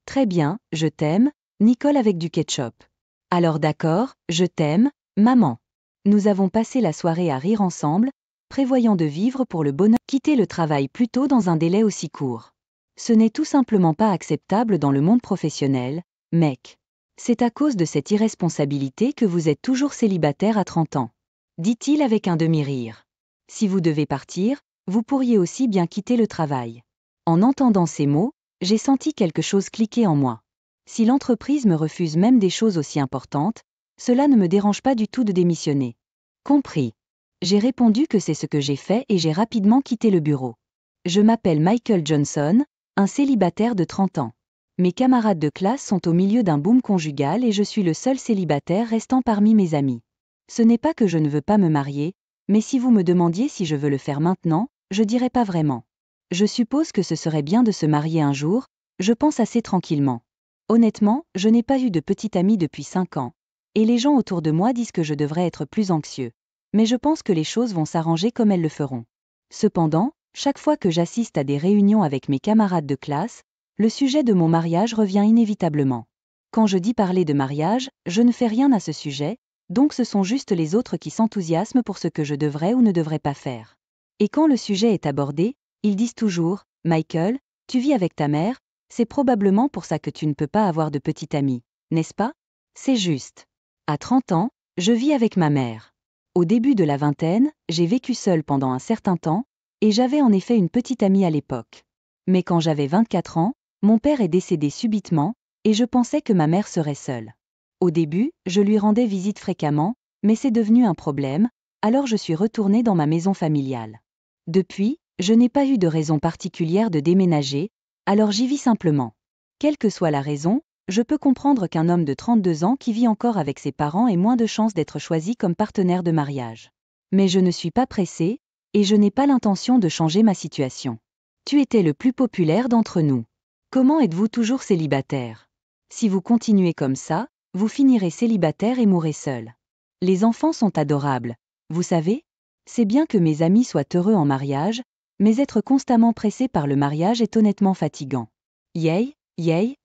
Très bien, je t'aime, Nicole avec du ketchup. Alors d'accord, je t'aime, maman. Nous avons passé la soirée à rire ensemble, prévoyant de vivre pour le bonheur, quitter le travail plus tôt dans un délai aussi court. Ce n'est tout simplement pas acceptable dans le monde professionnel, mec. C'est à cause de cette irresponsabilité que vous êtes toujours célibataire à 30 ans. Dit-il avec un demi-rire. Si vous devez partir, vous pourriez aussi bien quitter le travail. En entendant ces mots, j'ai senti quelque chose cliquer en moi. Si l'entreprise me refuse même des choses aussi importantes, cela ne me dérange pas du tout de démissionner. Compris. J'ai répondu que c'est ce que j'ai fait et j'ai rapidement quitté le bureau. Je m'appelle Michael Johnson, un célibataire de 30 ans. Mes camarades de classe sont au milieu d'un boom conjugal et je suis le seul célibataire restant parmi mes amis. Ce n'est pas que je ne veux pas me marier, mais si vous me demandiez si je veux le faire maintenant, je dirais pas vraiment. Je suppose que ce serait bien de se marier un jour, je pense assez tranquillement. Honnêtement, je n'ai pas eu de petit ami depuis 5 ans. Et les gens autour de moi disent que je devrais être plus anxieux. Mais je pense que les choses vont s'arranger comme elles le feront. Cependant, chaque fois que j'assiste à des réunions avec mes camarades de classe, le sujet de mon mariage revient inévitablement. Quand je dis parler de mariage, je ne fais rien à ce sujet, donc ce sont juste les autres qui s'enthousiasment pour ce que je devrais ou ne devrais pas faire. Et quand le sujet est abordé, ils disent toujours « Michael, tu vis avec ta mère, c'est probablement pour ça que tu ne peux pas avoir de petit ami, n'est-ce pas ? C'est juste. À 30 ans, je vis avec ma mère. Au début de la vingtaine, j'ai vécu seule pendant un certain temps, et j'avais en effet une petite amie à l'époque. Mais quand j'avais 24 ans, mon père est décédé subitement, et je pensais que ma mère serait seule. Au début, je lui rendais visite fréquemment, mais c'est devenu un problème, alors je suis retournée dans ma maison familiale. Depuis, je n'ai pas eu de raison particulière de déménager, alors j'y vis simplement. Quelle que soit la raison, je peux comprendre qu'un homme de 32 ans qui vit encore avec ses parents ait moins de chances d'être choisi comme partenaire de mariage. Mais je ne suis pas pressée, et je n'ai pas l'intention de changer ma situation. Tu étais le plus populaire d'entre nous. Comment êtes-vous toujours célibataire ? Si vous continuez comme ça, vous finirez célibataire et mourrez seul. Les enfants sont adorables, vous savez ? C'est bien que mes amis soient heureux en mariage, mais être constamment pressé par le mariage est honnêtement fatigant. Yay,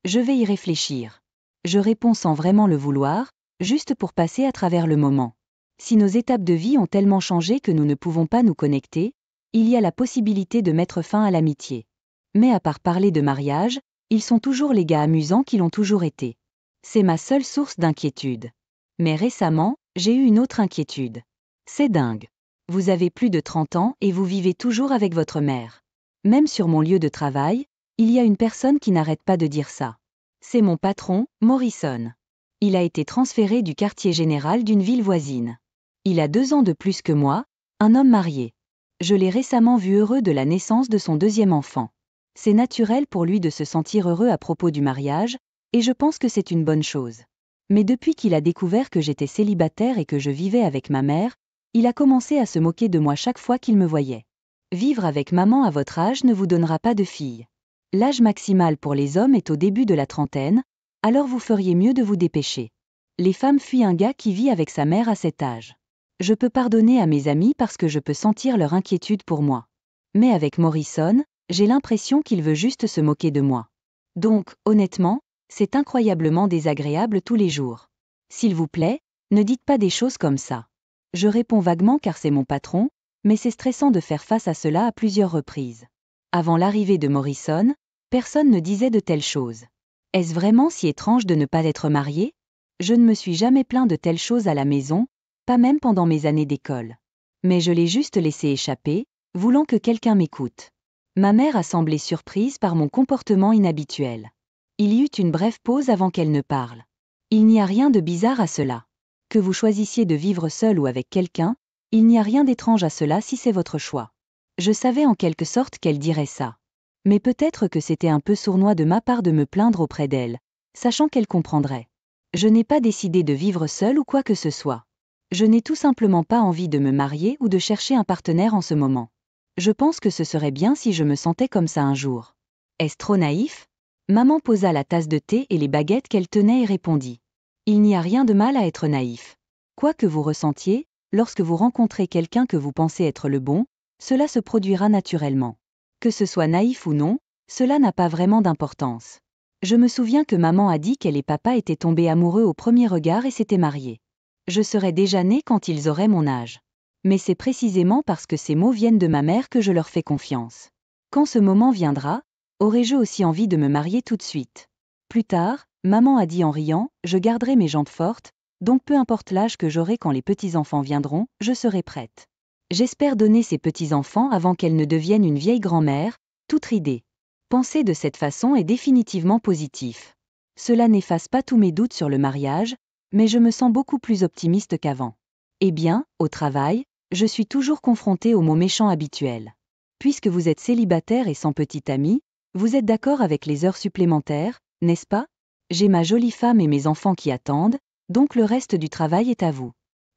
je vais y réfléchir. Je réponds sans vraiment le vouloir, juste pour passer à travers le moment. Si nos étapes de vie ont tellement changé que nous ne pouvons pas nous connecter, il y a la possibilité de mettre fin à l'amitié. Mais à part parler de mariage, ils sont toujours les gars amusants qui l'ont toujours été. C'est ma seule source d'inquiétude. Mais récemment, j'ai eu une autre inquiétude. C'est dingue. Vous avez plus de 30 ans et vous vivez toujours avec votre mère. Même sur mon lieu de travail, il y a une personne qui n'arrête pas de dire ça. C'est mon patron, Morrison. Il a été transféré du quartier général d'une ville voisine. Il a 2 ans de plus que moi, un homme marié. Je l'ai récemment vu heureux de la naissance de son deuxième enfant. C'est naturel pour lui de se sentir heureux à propos du mariage, et je pense que c'est une bonne chose. Mais depuis qu'il a découvert que j'étais célibataire et que je vivais avec ma mère, il a commencé à se moquer de moi chaque fois qu'il me voyait. Vivre avec maman à votre âge ne vous donnera pas de fille. L'âge maximal pour les hommes est au début de la trentaine, alors vous feriez mieux de vous dépêcher. Les femmes fuient un gars qui vit avec sa mère à cet âge. Je peux pardonner à mes amis parce que je peux sentir leur inquiétude pour moi. Mais avec Morrison, j'ai l'impression qu'il veut juste se moquer de moi. Donc, honnêtement, c'est incroyablement désagréable tous les jours. S'il vous plaît, ne dites pas des choses comme ça. Je réponds vaguement car c'est mon patron, mais c'est stressant de faire face à cela à plusieurs reprises. Avant l'arrivée de Morrison, personne ne disait de telles choses. Est-ce vraiment si étrange de ne pas être marié ? Je ne me suis jamais plaint de telles choses à la maison, pas même pendant mes années d'école. Mais je l'ai juste laissé échapper, voulant que quelqu'un m'écoute. Ma mère a semblé surprise par mon comportement inhabituel. Il y eut une brève pause avant qu'elle ne parle. Il n'y a rien de bizarre à cela. Que vous choisissiez de vivre seul ou avec quelqu'un, il n'y a rien d'étrange à cela si c'est votre choix. Je savais en quelque sorte qu'elle dirait ça. Mais peut-être que c'était un peu sournois de ma part de me plaindre auprès d'elle, sachant qu'elle comprendrait. Je n'ai pas décidé de vivre seul ou quoi que ce soit. Je n'ai tout simplement pas envie de me marier ou de chercher un partenaire en ce moment. Je pense que ce serait bien si je me sentais comme ça un jour. Est-ce trop naïf ? Maman posa la tasse de thé et les baguettes qu'elle tenait et répondit. Il n'y a rien de mal à être naïf. Quoi que vous ressentiez, lorsque vous rencontrez quelqu'un que vous pensez être le bon, cela se produira naturellement. Que ce soit naïf ou non, cela n'a pas vraiment d'importance. Je me souviens que maman a dit qu'elle et papa étaient tombés amoureux au premier regard et s'étaient mariés. Je serais déjà née quand ils auraient mon âge. Mais c'est précisément parce que ces mots viennent de ma mère que je leur fais confiance. Quand ce moment viendra, aurais-je aussi envie de me marier tout de suite ? Plus tard, maman a dit en riant, je garderai mes jambes fortes, donc peu importe l'âge que j'aurai quand les petits-enfants viendront, je serai prête. J'espère donner ces petits-enfants avant qu'elles ne deviennent une vieille grand-mère, toute ridée. Penser de cette façon est définitivement positif. Cela n'efface pas tous mes doutes sur le mariage, mais je me sens beaucoup plus optimiste qu'avant. Eh bien, au travail, je suis toujours confrontée aux mots méchants habituels. Puisque vous êtes célibataire et sans petite amie, vous êtes d'accord avec les heures supplémentaires, n'est-ce pas ? J'ai ma jolie femme et mes enfants qui attendent, donc le reste du travail est à vous.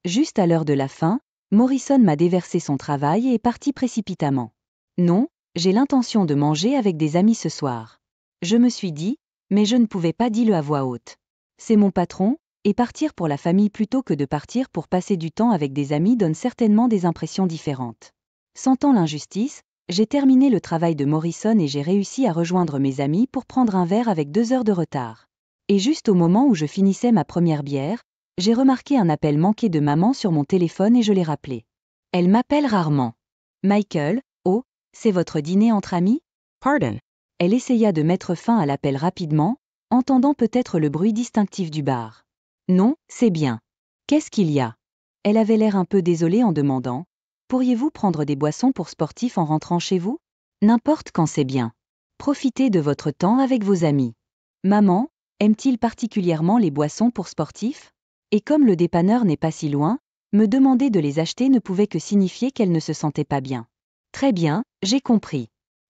Juste à l'heure de la fin, Morrison m'a déversé son travail et est parti précipitamment. Non, j'ai l'intention de manger avec des amis ce soir. Je me suis dit, mais je ne pouvais pas dire à voix haute. C'est mon patron, et partir pour la famille plutôt que de partir pour passer du temps avec des amis donne certainement des impressions différentes. Sentant l'injustice, j'ai terminé le travail de Morrison et j'ai réussi à rejoindre mes amis pour prendre un verre avec 2 heures de retard. Et juste au moment où je finissais ma première bière, j'ai remarqué un appel manqué de maman sur mon téléphone et je l'ai rappelé. Elle m'appelle rarement. Michael, oh, c'est votre dîner entre amis ? Pardon. Elle essaya de mettre fin à l'appel rapidement, entendant peut-être le bruit distinctif du bar. Non, c'est bien. Qu'est-ce qu'il y a ? Elle avait l'air un peu désolée en demandant. Pourriez-vous prendre des boissons pour sportifs en rentrant chez vous ? N'importe quand c'est bien. Profitez de votre temps avec vos amis. Maman, aime-t-il particulièrement les boissons pour sportifs ? Et comme le dépanneur n'est pas si loin, me demander de les acheter ne pouvait que signifier qu'elle ne se sentait pas bien. Très bien, j'ai compris.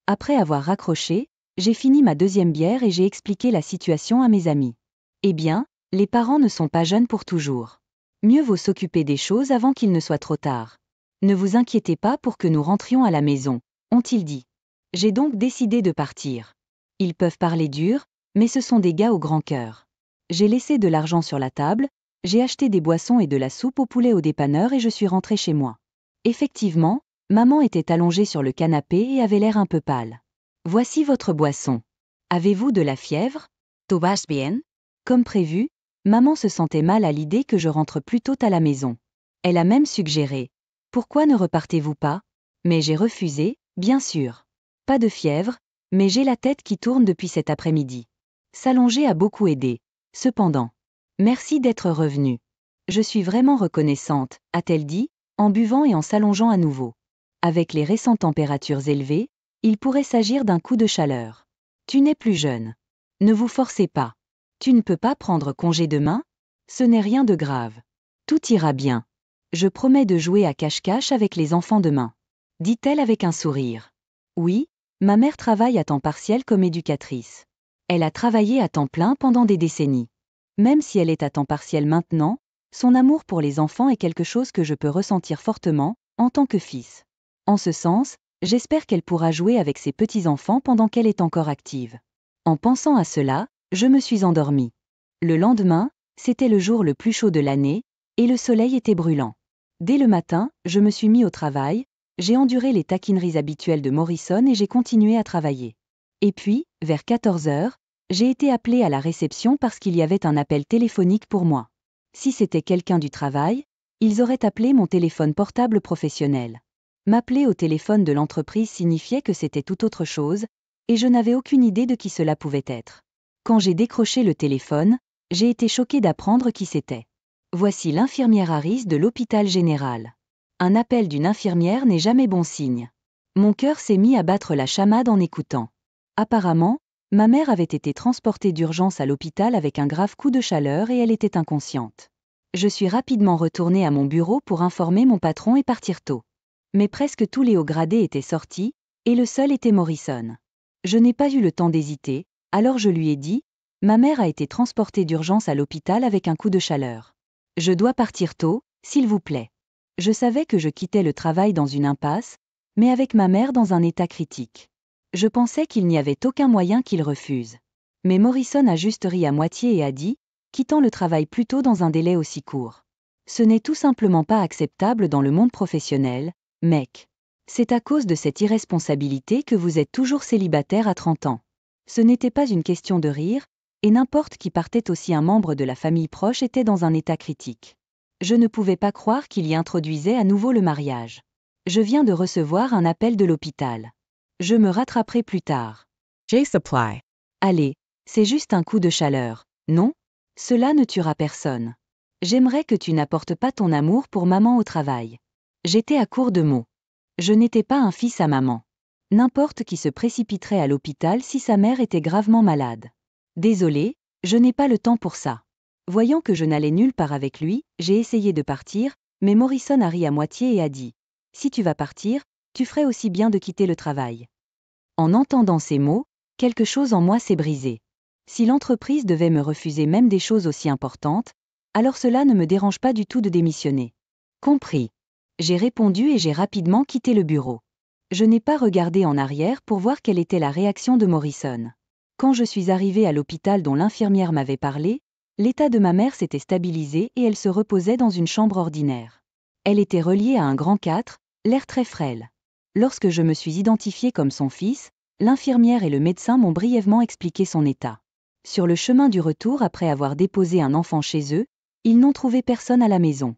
Après avoir raccroché, j'ai fini ma 2e bière et j'ai expliqué la situation à mes amis. Eh bien, les parents ne sont pas jeunes pour toujours. Mieux vaut s'occuper des choses avant qu'il ne soit trop tard. Ne vous inquiétez pas pour que nous rentrions à la maison, ont-ils dit. J'ai donc décidé de partir. Ils peuvent parler dur, mais ce sont des gars au grand cœur. J'ai laissé de l'argent sur la table, j'ai acheté des boissons et de la soupe au poulet au dépanneur et je suis rentrée chez moi. Effectivement, maman était allongée sur le canapé et avait l'air un peu pâle. Voici votre boisson. Avez-vous de la fièvre ? Tout va bien ? Comme prévu, Maman se sentait mal à l'idée que je rentre plus tôt à la maison. Elle a même suggéré. Pourquoi ne repartez-vous pas? Mais j'ai refusé, bien sûr. Pas de fièvre, mais j'ai la tête qui tourne depuis cet après-midi. S'allonger a beaucoup aidé. Cependant. Merci d'être revenue. Je suis vraiment reconnaissante, a-t-elle dit, en buvant et en s'allongeant à nouveau. Avec les récentes températures élevées, il pourrait s'agir d'un coup de chaleur. Tu n'es plus jeune. Ne vous forcez pas. Tu ne peux pas prendre congé demain? Ce n'est rien de grave. Tout ira bien. Je promets de jouer à cache-cache avec les enfants demain. Dit-elle avec un sourire. Oui, ma mère travaille à temps partiel comme éducatrice. Elle a travaillé à temps plein pendant des décennies. Même si elle est à temps partiel maintenant, son amour pour les enfants est quelque chose que je peux ressentir fortement, en tant que fils. En ce sens, j'espère qu'elle pourra jouer avec ses petits-enfants pendant qu'elle est encore active. En pensant à cela, je me suis endormie. Le lendemain, c'était le jour le plus chaud de l'année, et le soleil était brûlant. Dès le matin, je me suis mis au travail, j'ai enduré les taquineries habituelles de Morrison et j'ai continué à travailler. Et puis, vers 14 heures, j'ai été appelée à la réception parce qu'il y avait un appel téléphonique pour moi. Si c'était quelqu'un du travail, ils auraient appelé mon téléphone portable professionnel. M'appeler au téléphone de l'entreprise signifiait que c'était tout autre chose, et je n'avais aucune idée de qui cela pouvait être. Quand j'ai décroché le téléphone, j'ai été choquée d'apprendre qui c'était. Voici l'infirmière Harris de l'hôpital général. Un appel d'une infirmière n'est jamais bon signe. Mon cœur s'est mis à battre la chamade en écoutant. Apparemment, ma mère avait été transportée d'urgence à l'hôpital avec un grave coup de chaleur et elle était inconsciente. Je suis rapidement retournée à mon bureau pour informer mon patron et partir tôt. Mais presque tous les hauts gradés étaient sortis, et le seul était Morrison. Je n'ai pas eu le temps d'hésiter, alors je lui ai dit, ma mère a été transportée d'urgence à l'hôpital avec un coup de chaleur. Je dois partir tôt, s'il vous plaît. Je savais que je quittais le travail dans une impasse, mais avec ma mère dans un état critique. Je pensais qu'il n'y avait aucun moyen qu'il refuse. Mais Morrison a juste ri à moitié et a dit, quittant le travail plus tôt dans un délai aussi court. Ce n'est tout simplement pas acceptable dans le monde professionnel, mec. C'est à cause de cette irresponsabilité que vous êtes toujours célibataire à 30 ans. Ce n'était pas une question de rire, et n'importe qui partait aussi un membre de la famille proche était dans un état critique. Je ne pouvais pas croire qu'il y introduisait à nouveau le mariage. Je viens de recevoir un appel de l'hôpital. Je me rattraperai plus tard. J-Supply. Allez, c'est juste un coup de chaleur, non? Cela ne tuera personne. J'aimerais que tu n'apportes pas ton amour pour maman au travail. J'étais à court de mots. Je n'étais pas un fils à maman. N'importe qui se précipiterait à l'hôpital si sa mère était gravement malade. Désolé, je n'ai pas le temps pour ça. Voyant que je n'allais nulle part avec lui, j'ai essayé de partir, mais Morrison a ri à moitié et a dit « Si tu vas partir, tu ferais aussi bien de quitter le travail. » En entendant ces mots, quelque chose en moi s'est brisé. Si l'entreprise devait me refuser même des choses aussi importantes, alors cela ne me dérange pas du tout de démissionner. Compris. J'ai répondu et j'ai rapidement quitté le bureau. Je n'ai pas regardé en arrière pour voir quelle était la réaction de Morrison. Quand je suis arrivée à l'hôpital dont l'infirmière m'avait parlé, l'état de ma mère s'était stabilisé et elle se reposait dans une chambre ordinaire. Elle était reliée à un grand 4, l'air très frêle. Lorsque je me suis identifiée comme son fils, l'infirmière et le médecin m'ont brièvement expliqué son état. Sur le chemin du retour après avoir déposé un enfant chez eux, ils n'ont trouvé personne à la maison.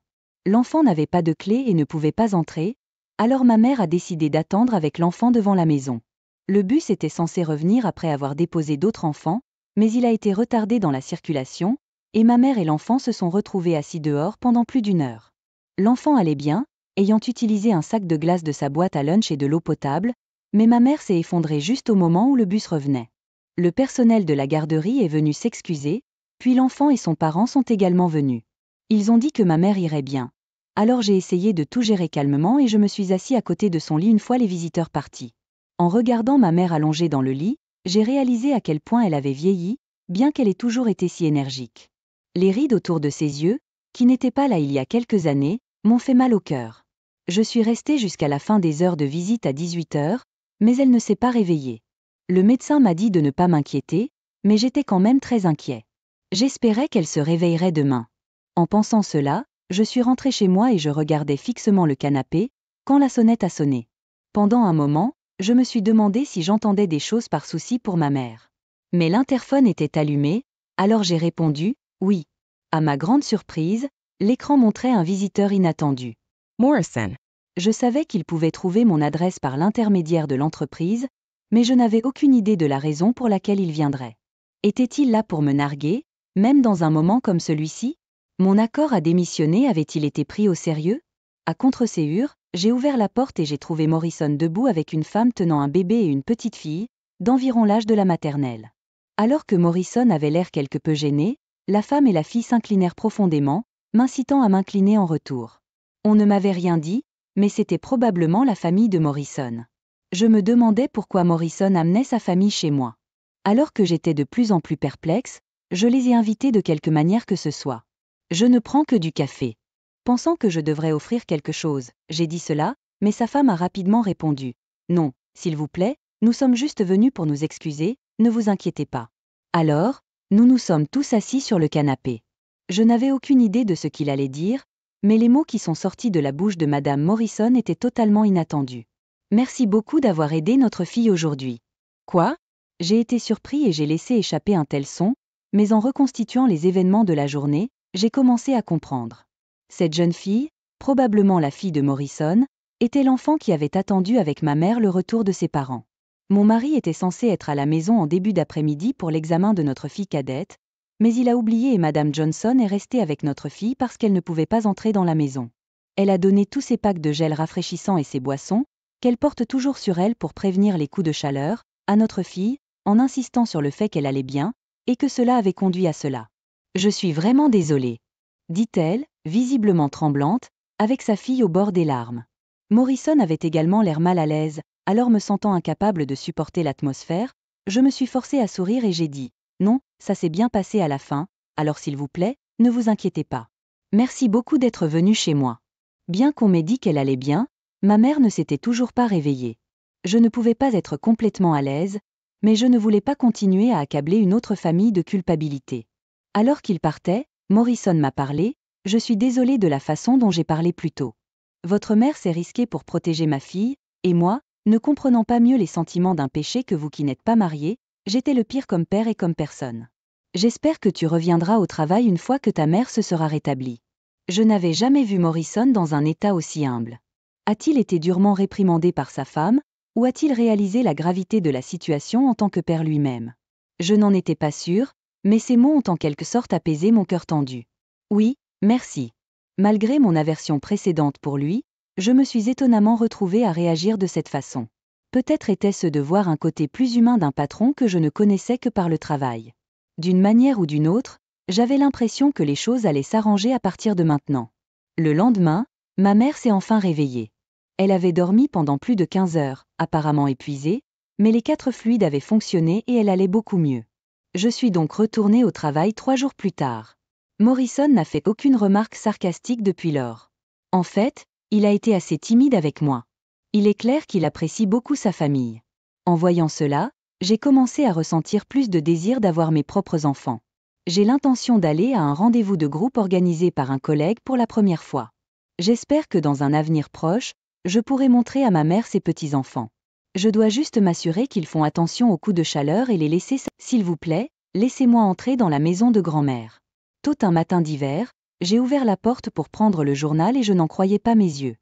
L'enfant n'avait pas de clé et ne pouvait pas entrer, alors ma mère a décidé d'attendre avec l'enfant devant la maison. Le bus était censé revenir après avoir déposé d'autres enfants, mais il a été retardé dans la circulation, et ma mère et l'enfant se sont retrouvés assis dehors pendant plus d'1 heure. L'enfant allait bien, ayant utilisé un sac de glace de sa boîte à lunch et de l'eau potable, mais ma mère s'est effondrée juste au moment où le bus revenait. Le personnel de la garderie est venu s'excuser, puis l'enfant et son parent sont également venus. Ils ont dit que ma mère irait bien. Alors j'ai essayé de tout gérer calmement et je me suis assis à côté de son lit une fois les visiteurs partis. En regardant ma mère allongée dans le lit, j'ai réalisé à quel point elle avait vieilli, bien qu'elle ait toujours été si énergique. Les rides autour de ses yeux, qui n'étaient pas là il y a quelques années, m'ont fait mal au cœur. Je suis restée jusqu'à la fin des heures de visite à 18 heures, mais elle ne s'est pas réveillée. Le médecin m'a dit de ne pas m'inquiéter, mais j'étais quand même très inquiet. J'espérais qu'elle se réveillerait demain. En pensant cela, je suis rentrée chez moi et je regardais fixement le canapé, quand la sonnette a sonné. Pendant un moment, je me suis demandé si j'entendais des choses par souci pour ma mère. Mais l'interphone était allumé, alors j'ai répondu « oui ». À ma grande surprise, l'écran montrait un visiteur inattendu. Morrison. Je savais qu'il pouvait trouver mon adresse par l'intermédiaire de l'entreprise, mais je n'avais aucune idée de la raison pour laquelle il viendrait. Était-il là pour me narguer, même dans un moment comme celui-ci? Mon accord à démissionner avait-il été pris au sérieux? À contre-séhur, j'ai ouvert la porte et j'ai trouvé Morrison debout avec une femme tenant un bébé et une petite fille, d'environ l'âge de la maternelle. Alors que Morrison avait l'air quelque peu gêné, la femme et la fille s'inclinèrent profondément, m'incitant à m'incliner en retour. On ne m'avait rien dit, mais c'était probablement la famille de Morrison. Je me demandais pourquoi Morrison amenait sa famille chez moi. Alors que j'étais de plus en plus perplexe, je les ai invités de quelque manière que ce soit. Je ne prends que du café. Pensant que je devrais offrir quelque chose, j'ai dit cela, mais sa femme a rapidement répondu. Non, s'il vous plaît, nous sommes juste venus pour nous excuser, ne vous inquiétez pas. Alors, nous nous sommes tous assis sur le canapé. Je n'avais aucune idée de ce qu'il allait dire, mais les mots qui sont sortis de la bouche de Madame Morrison étaient totalement inattendus. Merci beaucoup d'avoir aidé notre fille aujourd'hui. Quoi? J'ai été surpris et j'ai laissé échapper un tel son, mais en reconstituant les événements de la journée, j'ai commencé à comprendre. Cette jeune fille, probablement la fille de Morrison, était l'enfant qui avait attendu avec ma mère le retour de ses parents. Mon mari était censé être à la maison en début d'après-midi pour l'examen de notre fille cadette, mais il a oublié et Madame Johnson est restée avec notre fille parce qu'elle ne pouvait pas entrer dans la maison. Elle a donné tous ses packs de gel rafraîchissant et ses boissons, qu'elle porte toujours sur elle pour prévenir les coups de chaleur, à notre fille, en insistant sur le fait qu'elle allait bien, et que cela avait conduit à cela. Je suis vraiment désolée, dit-elle, visiblement tremblante, avec sa fille au bord des larmes. Morrison avait également l'air mal à l'aise, alors me sentant incapable de supporter l'atmosphère, je me suis forcée à sourire et j'ai dit « Non, ça s'est bien passé à la fin, alors s'il vous plaît, ne vous inquiétez pas. Merci beaucoup d'être venu chez moi. » Bien qu'on m'ait dit qu'elle allait bien, ma mère ne s'était toujours pas réveillée. Je ne pouvais pas être complètement à l'aise, mais je ne voulais pas continuer à accabler une autre famille de culpabilité. Alors qu'il partait, Morrison m'a parlé, je suis désolée de la façon dont j'ai parlé plus tôt. Votre mère s'est risquée pour protéger ma fille, et moi, ne comprenant pas mieux les sentiments d'un péché que vous qui n'êtes pas marié, j'étais le pire comme père et comme personne. J'espère que tu reviendras au travail une fois que ta mère se sera rétablie. Je n'avais jamais vu Morrison dans un état aussi humble. A-t-il été durement réprimandé par sa femme, ou a-t-il réalisé la gravité de la situation en tant que père lui-même? Je n'en étais pas sûre, mais ces mots ont en quelque sorte apaisé mon cœur tendu. Oui, merci. Malgré mon aversion précédente pour lui, je me suis étonnamment retrouvée à réagir de cette façon. Peut-être était-ce de voir un côté plus humain d'un patron que je ne connaissais que par le travail. D'une manière ou d'une autre, j'avais l'impression que les choses allaient s'arranger à partir de maintenant. Le lendemain, ma mère s'est enfin réveillée. Elle avait dormi pendant plus de 15 heures, apparemment épuisée, mais les 4 fluides avaient fonctionné et elle allait beaucoup mieux. Je suis donc retournée au travail 3 jours plus tard. Morrison n'a fait aucune remarque sarcastique depuis lors. En fait, il a été assez timide avec moi. Il est clair qu'il apprécie beaucoup sa famille. En voyant cela, j'ai commencé à ressentir plus de désir d'avoir mes propres enfants. J'ai l'intention d'aller à un rendez-vous de groupe organisé par un collègue pour la première fois. J'espère que dans un avenir proche, je pourrai montrer à ma mère ses petits-enfants. Je dois juste m'assurer qu'ils font attention aux coups de chaleur et les laisser. S'il vous plaît, laissez-moi entrer dans la maison de grand-mère. Tôt un matin d'hiver, j'ai ouvert la porte pour prendre le journal et je n'en croyais pas mes yeux.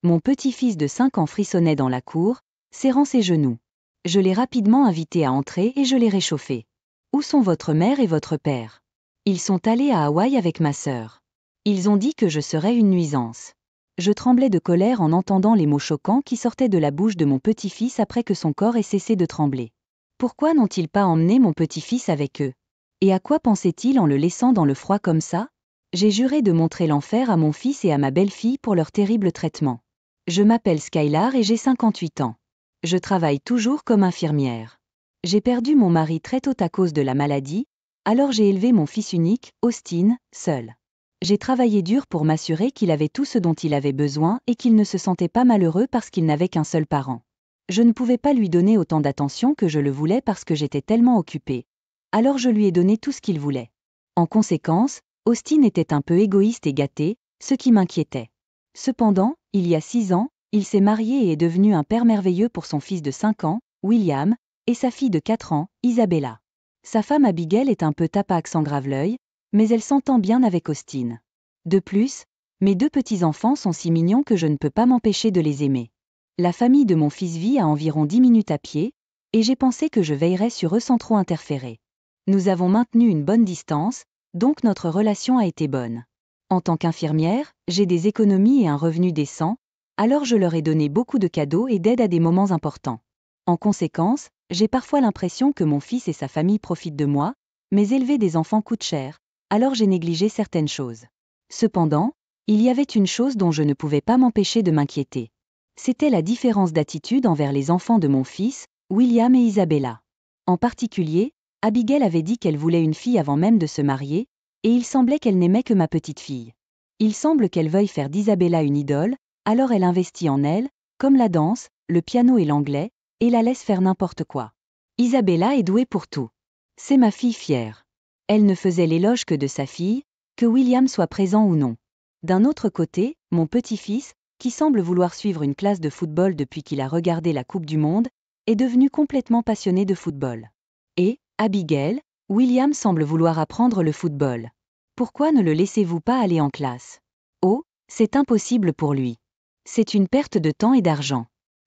Mon petit-fils de 5 ans frissonnait dans la cour, serrant ses genoux. Je l'ai rapidement invité à entrer et je l'ai réchauffé. Où sont votre mère et votre père? Ils sont allés à Hawaï avec ma sœur. Ils ont dit que je serais une nuisance. Je tremblais de colère en entendant les mots choquants qui sortaient de la bouche de mon petit-fils après que son corps ait cessé de trembler. Pourquoi n'ont-ils pas emmené mon petit-fils avec eux? Et à quoi pensaient-ils en le laissant dans le froid comme ça? J'ai juré de montrer l'enfer à mon fils et à ma belle-fille pour leur terrible traitement. Je m'appelle Skylar et j'ai 58 ans. Je travaille toujours comme infirmière. J'ai perdu mon mari très tôt à cause de la maladie, alors j'ai élevé mon fils unique, Austin, seul. J'ai travaillé dur pour m'assurer qu'il avait tout ce dont il avait besoin et qu'il ne se sentait pas malheureux parce qu'il n'avait qu'un seul parent. Je ne pouvais pas lui donner autant d'attention que je le voulais parce que j'étais tellement occupée. Alors je lui ai donné tout ce qu'il voulait. En conséquence, Austin était un peu égoïste et gâté, ce qui m'inquiétait. Cependant, il y a 6 ans, il s'est marié et est devenu un père merveilleux pour son fils de 5 ans, William, et sa fille de 4 ans, Isabella. Sa femme Abigail est un peu tapax sans grave l'œil, mais elle s'entend bien avec Austin. De plus, mes 2 petits-enfants sont si mignons que je ne peux pas m'empêcher de les aimer. La famille de mon fils vit à environ 10 minutes à pied, et j'ai pensé que je veillerais sur eux sans trop interférer. Nous avons maintenu une bonne distance, donc notre relation a été bonne. En tant qu'infirmière, j'ai des économies et un revenu décent, alors je leur ai donné beaucoup de cadeaux et d'aide à des moments importants. En conséquence, j'ai parfois l'impression que mon fils et sa famille profitent de moi, mais élever des enfants coûte cher, alors j'ai négligé certaines choses. Cependant, il y avait une chose dont je ne pouvais pas m'empêcher de m'inquiéter. C'était la différence d'attitude envers les enfants de mon fils, William et Isabella. En particulier, Abigail avait dit qu'elle voulait une fille avant même de se marier, et il semblait qu'elle n'aimait que ma petite fille. Il semble qu'elle veuille faire d'Isabella une idole, alors elle investit en elle, comme la danse, le piano et l'anglais, et la laisse faire n'importe quoi. Isabella est douée pour tout. C'est ma fille fière. Elle ne faisait l'éloge que de sa fille, que William soit présent ou non. D'un autre côté, mon petit-fils, qui semble vouloir suivre une classe de football depuis qu'il a regardé la Coupe du Monde, est devenu complètement passionné de football. Et, Abigail, William semble vouloir apprendre le football. Pourquoi ne le laissez-vous pas aller en classe? Oh, c'est impossible pour lui. C'est une perte de temps et d'argent.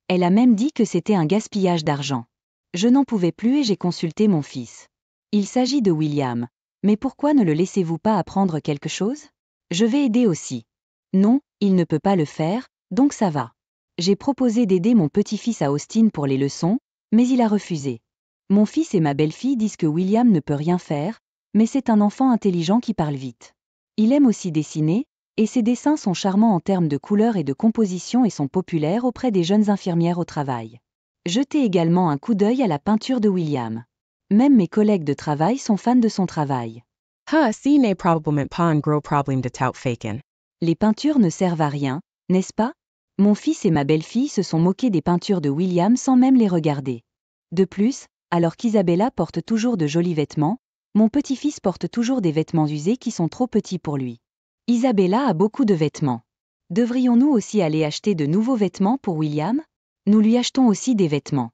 Elle a même dit que c'était un gaspillage d'argent. Je n'en pouvais plus et j'ai consulté mon fils. Il s'agit de William, mais pourquoi ne le laissez-vous pas apprendre quelque chose? Je vais aider aussi. Non, il ne peut pas le faire, donc ça va. J'ai proposé d'aider mon petit-fils à Austin pour les leçons, mais il a refusé. Mon fils et ma belle-fille disent que William ne peut rien faire, mais c'est un enfant intelligent qui parle vite. Il aime aussi dessiner, et ses dessins sont charmants en termes de couleurs et de composition et sont populaires auprès des jeunes infirmières au travail. Jetez également un coup d'œil à la peinture de William. Même mes collègues de travail sont fans de son travail. Si ne probablement pas un gros problème de tout faken. Les peintures ne servent à rien, n'est-ce pas? Mon fils et ma belle-fille se sont moqués des peintures de William sans même les regarder. De plus, alors qu'Isabella porte toujours de jolis vêtements, mon petit-fils porte toujours des vêtements usés qui sont trop petits pour lui. Isabella a beaucoup de vêtements. Devrions-nous aussi aller acheter de nouveaux vêtements pour William? Nous lui achetons aussi des vêtements.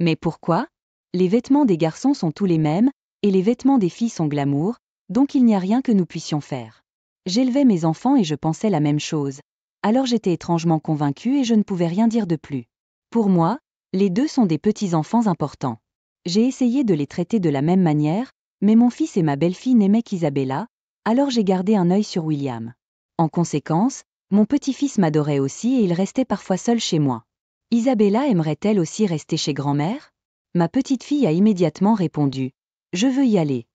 Mais pourquoi? Les vêtements des garçons sont tous les mêmes, et les vêtements des filles sont glamour, donc il n'y a rien que nous puissions faire. J'élevais mes enfants et je pensais la même chose. Alors j'étais étrangement convaincue et je ne pouvais rien dire de plus. Pour moi, les 2 sont des petits-enfants importants. J'ai essayé de les traiter de la même manière, mais mon fils et ma belle-fille n'aimaient qu'Isabella, alors j'ai gardé un œil sur William. En conséquence, mon petit-fils m'adorait aussi et il restait parfois seul chez moi. Isabella aimerait-elle aussi rester chez grand-mère? Ma petite fille a immédiatement répondu. Je veux y aller.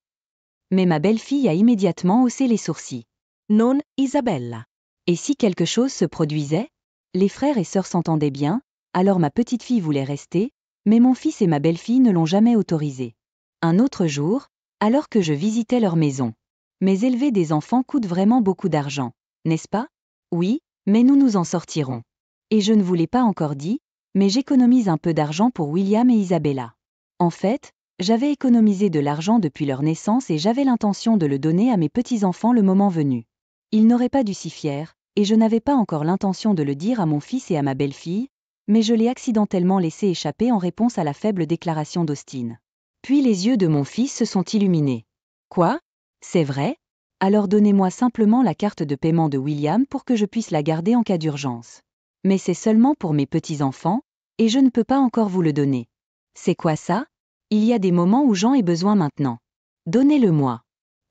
Mais ma belle-fille a immédiatement haussé les sourcils. Non, Isabella. Et si quelque chose se produisait? Les frères et sœurs s'entendaient bien, alors ma petite fille voulait rester, mais mon fils et ma belle-fille ne l'ont jamais autorisé. Un autre jour, alors que je visitais leur maison. Mais élever des enfants coûte vraiment beaucoup d'argent, n'est-ce pas? Oui, mais nous nous en sortirons. Et je ne vous l'ai pas encore dit, mais j'économise un peu d'argent pour William et Isabella. En fait, j'avais économisé de l'argent depuis leur naissance et j'avais l'intention de le donner à mes petits-enfants le moment venu. Ils n'auraient pas dû s'y fier, et je n'avais pas encore l'intention de le dire à mon fils et à ma belle-fille, mais je l'ai accidentellement laissé échapper en réponse à la faible déclaration d'Austin. Puis les yeux de mon fils se sont illuminés. Quoi? C'est vrai? Alors donnez-moi simplement la carte de paiement de William pour que je puisse la garder en cas d'urgence. Mais c'est seulement pour mes petits-enfants, et je ne peux pas encore vous le donner. C'est quoi ça? Il y a des moments où j'en ai besoin maintenant. Donnez-le-moi.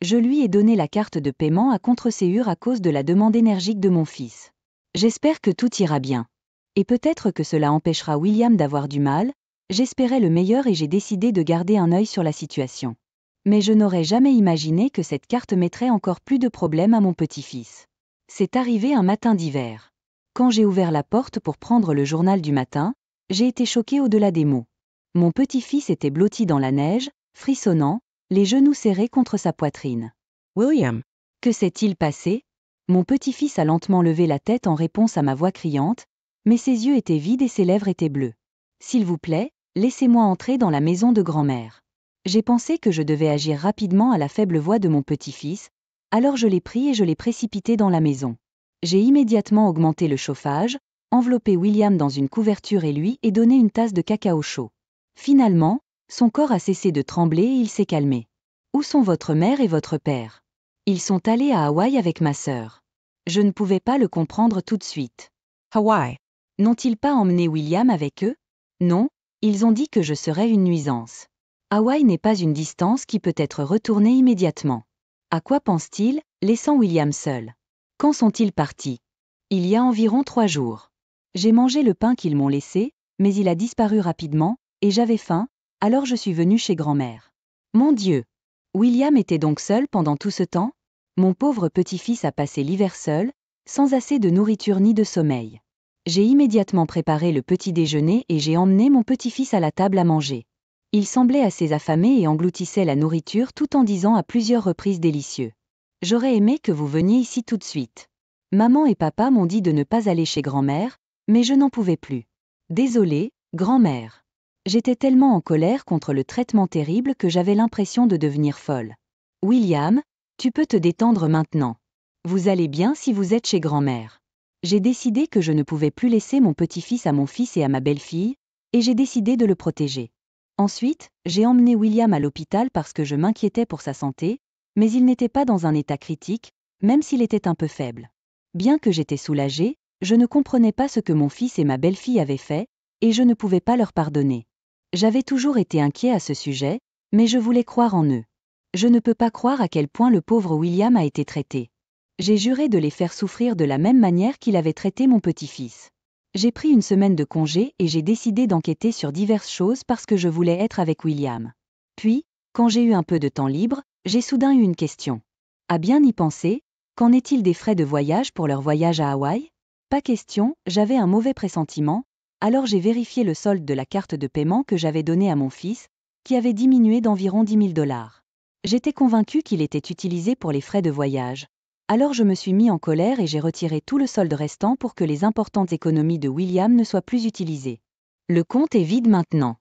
Je lui ai donné la carte de paiement à contre-ségur à cause de la demande énergique de mon fils. J'espère que tout ira bien. Et peut-être que cela empêchera William d'avoir du mal, j'espérais le meilleur et j'ai décidé de garder un œil sur la situation. Mais je n'aurais jamais imaginé que cette carte mettrait encore plus de problèmes à mon petit-fils. C'est arrivé un matin d'hiver. Quand j'ai ouvert la porte pour prendre le journal du matin, j'ai été choquée au-delà des mots. Mon petit-fils était blotti dans la neige, frissonnant, les genoux serrés contre sa poitrine. William. Que s'est-il passé? Mon petit-fils a lentement levé la tête en réponse à ma voix criante, mais ses yeux étaient vides et ses lèvres étaient bleues. S'il vous plaît, laissez-moi entrer dans la maison de grand-mère. J'ai pensé que je devais agir rapidement à la faible voix de mon petit-fils, alors je l'ai pris et je l'ai précipité dans la maison. J'ai immédiatement augmenté le chauffage, enveloppé William dans une couverture et lui ai donné une tasse de cacao chaud. Finalement, son corps a cessé de trembler et il s'est calmé. Où sont votre mère et votre père? Ils sont allés à Hawaï avec ma sœur. Je ne pouvais pas le comprendre tout de suite. Hawaii. N'ont-ils pas emmené William avec eux? Non, ils ont dit que je serais une nuisance. Hawaï n'est pas une distance qui peut être retournée immédiatement. À quoi pense-t-il, laissant William seul? Quand sont-ils partis? Il y a environ 3 jours. J'ai mangé le pain qu'ils m'ont laissé, mais il a disparu rapidement, et j'avais faim, alors je suis venue chez grand-mère. Mon Dieu! William était donc seul pendant tout ce temps? Mon pauvre petit-fils a passé l'hiver seul, sans assez de nourriture ni de sommeil. J'ai immédiatement préparé le petit déjeuner et j'ai emmené mon petit-fils à la table à manger. Il semblait assez affamé et engloutissait la nourriture tout en disant à plusieurs reprises délicieux. J'aurais aimé que vous veniez ici tout de suite. Maman et papa m'ont dit de ne pas aller chez grand-mère, mais je n'en pouvais plus. Désolée, grand-mère. J'étais tellement en colère contre le traitement terrible que j'avais l'impression de devenir folle. William, tu peux te détendre maintenant. Vous allez bien si vous êtes chez grand-mère. J'ai décidé que je ne pouvais plus laisser mon petit-fils à mon fils et à ma belle-fille, et j'ai décidé de le protéger. Ensuite, j'ai emmené William à l'hôpital parce que je m'inquiétais pour sa santé, mais il n'était pas dans un état critique, même s'il était un peu faible. Bien que j'étais soulagée, je ne comprenais pas ce que mon fils et ma belle-fille avaient fait, et je ne pouvais pas leur pardonner. J'avais toujours été inquiet à ce sujet, mais je voulais croire en eux. Je ne peux pas croire à quel point le pauvre William a été traité. J'ai juré de les faire souffrir de la même manière qu'il avait traité mon petit-fils. J'ai pris une semaine de congé et j'ai décidé d'enquêter sur diverses choses parce que je voulais être avec William. Puis, quand j'ai eu un peu de temps libre, j'ai soudain eu une question. À bien y penser, qu'en est-il des frais de voyage pour leur voyage à Hawaï? Pas question, j'avais un mauvais pressentiment, alors j'ai vérifié le solde de la carte de paiement que j'avais donnée à mon fils, qui avait diminué d'environ 10 000 $. J'étais convaincue qu'il était utilisé pour les frais de voyage. Alors je me suis mis en colère et j'ai retiré tout le solde restant pour que les importantes économies de William ne soient plus utilisées. Le compte est vide maintenant.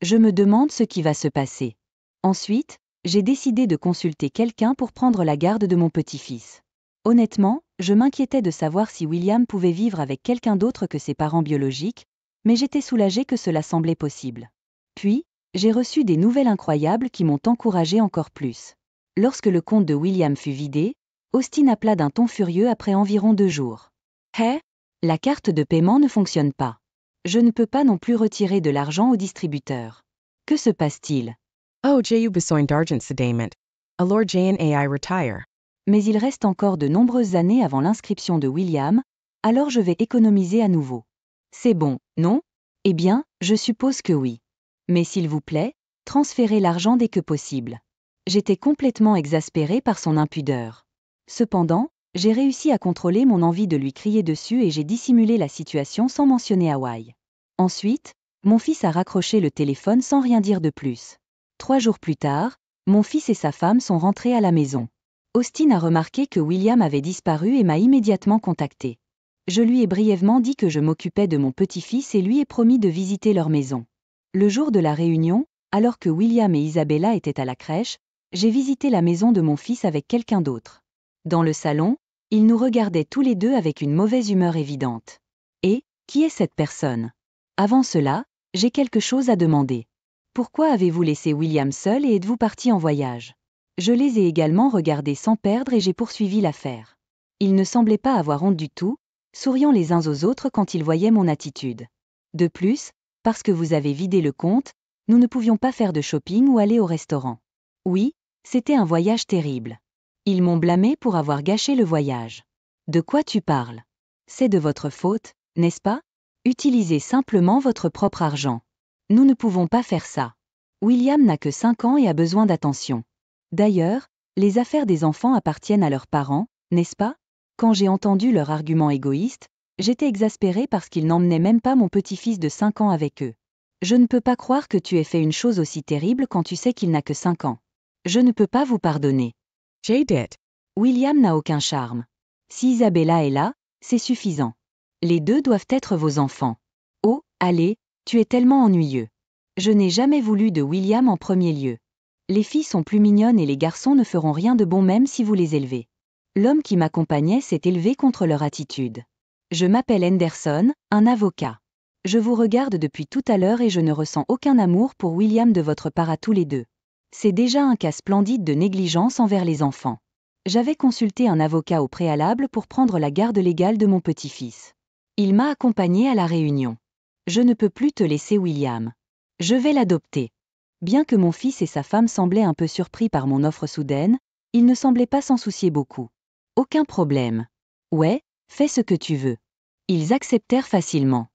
Je me demande ce qui va se passer. Ensuite, j'ai décidé de consulter quelqu'un pour prendre la garde de mon petit-fils. Honnêtement, je m'inquiétais de savoir si William pouvait vivre avec quelqu'un d'autre que ses parents biologiques, mais j'étais soulagée que cela semblait possible. Puis, j'ai reçu des nouvelles incroyables qui m'ont encouragée encore plus. Lorsque le compte de William fut vidé, Austin appela d'un ton furieux après environ 2 jours. « Hé, la carte de paiement ne fonctionne pas. Je ne peux pas non plus retirer de l'argent au distributeur. Que se passe-t-il? » Oh, Ju besoin d'argent sediment. Alors Jan AI retire. Mais il reste encore de nombreuses années avant l'inscription de William, alors je vais économiser à nouveau. C'est bon, non? Eh bien, je suppose que oui. Mais s'il vous plaît, transférez l'argent dès que possible. J'étais complètement exaspérée par son impudeur. Cependant, j'ai réussi à contrôler mon envie de lui crier dessus et j'ai dissimulé la situation sans mentionner Hawaï. Ensuite, mon fils a raccroché le téléphone sans rien dire de plus. 3 jours plus tard, mon fils et sa femme sont rentrés à la maison. Austin a remarqué que William avait disparu et m'a immédiatement contacté. Je lui ai brièvement dit que je m'occupais de mon petit-fils et lui ai promis de visiter leur maison. Le jour de la réunion, alors que William et Isabella étaient à la crèche, j'ai visité la maison de mon fils avec quelqu'un d'autre. Dans le salon, ils nous regardaient tous les deux avec une mauvaise humeur évidente. Et, qui est cette personne? Avant cela, j'ai quelque chose à demander. Pourquoi avez-vous laissé William seul et êtes-vous parti en voyage? Je les ai également regardés sans perdre et j'ai poursuivi l'affaire. Ils ne semblaient pas avoir honte du tout, souriant les uns aux autres quand ils voyaient mon attitude. De plus, parce que vous avez vidé le compte, nous ne pouvions pas faire de shopping ou aller au restaurant. Oui, c'était un voyage terrible. Ils m'ont blâmé pour avoir gâché le voyage. De quoi tu parles? C'est de votre faute, n'est-ce pas? Utilisez simplement votre propre argent. Nous ne pouvons pas faire ça. William n'a que 5 ans et a besoin d'attention. D'ailleurs, les affaires des enfants appartiennent à leurs parents, n'est-ce pas? Quand j'ai entendu leur argument égoïste, j'étais exaspérée parce qu'ils n'emmenaient même pas mon petit-fils de 5 ans avec eux. Je ne peux pas croire que tu aies fait une chose aussi terrible quand tu sais qu'il n'a que 5 ans. Je ne peux pas vous pardonner. J dit. William n'a aucun charme. Si Isabella est là, c'est suffisant. Les deux doivent être vos enfants. Oh, allez, tu es tellement ennuyeux. Je n'ai jamais voulu de William en premier lieu. Les filles sont plus mignonnes et les garçons ne feront rien de bon même si vous les élevez. L'homme qui m'accompagnait s'est élevé contre leur attitude. Je m'appelle Henderson, un avocat. Je vous regarde depuis tout à l'heure et je ne ressens aucun amour pour William de votre part à tous les deux. C'est déjà un cas splendide de négligence envers les enfants. J'avais consulté un avocat au préalable pour prendre la garde légale de mon petit-fils. Il m'a accompagné à la réunion. Je ne peux plus te laisser, William. Je vais l'adopter. Bien que mon fils et sa femme semblaient un peu surpris par mon offre soudaine, ils ne semblaient pas s'en soucier beaucoup. Aucun problème. Ouais, fais ce que tu veux. Ils acceptèrent facilement.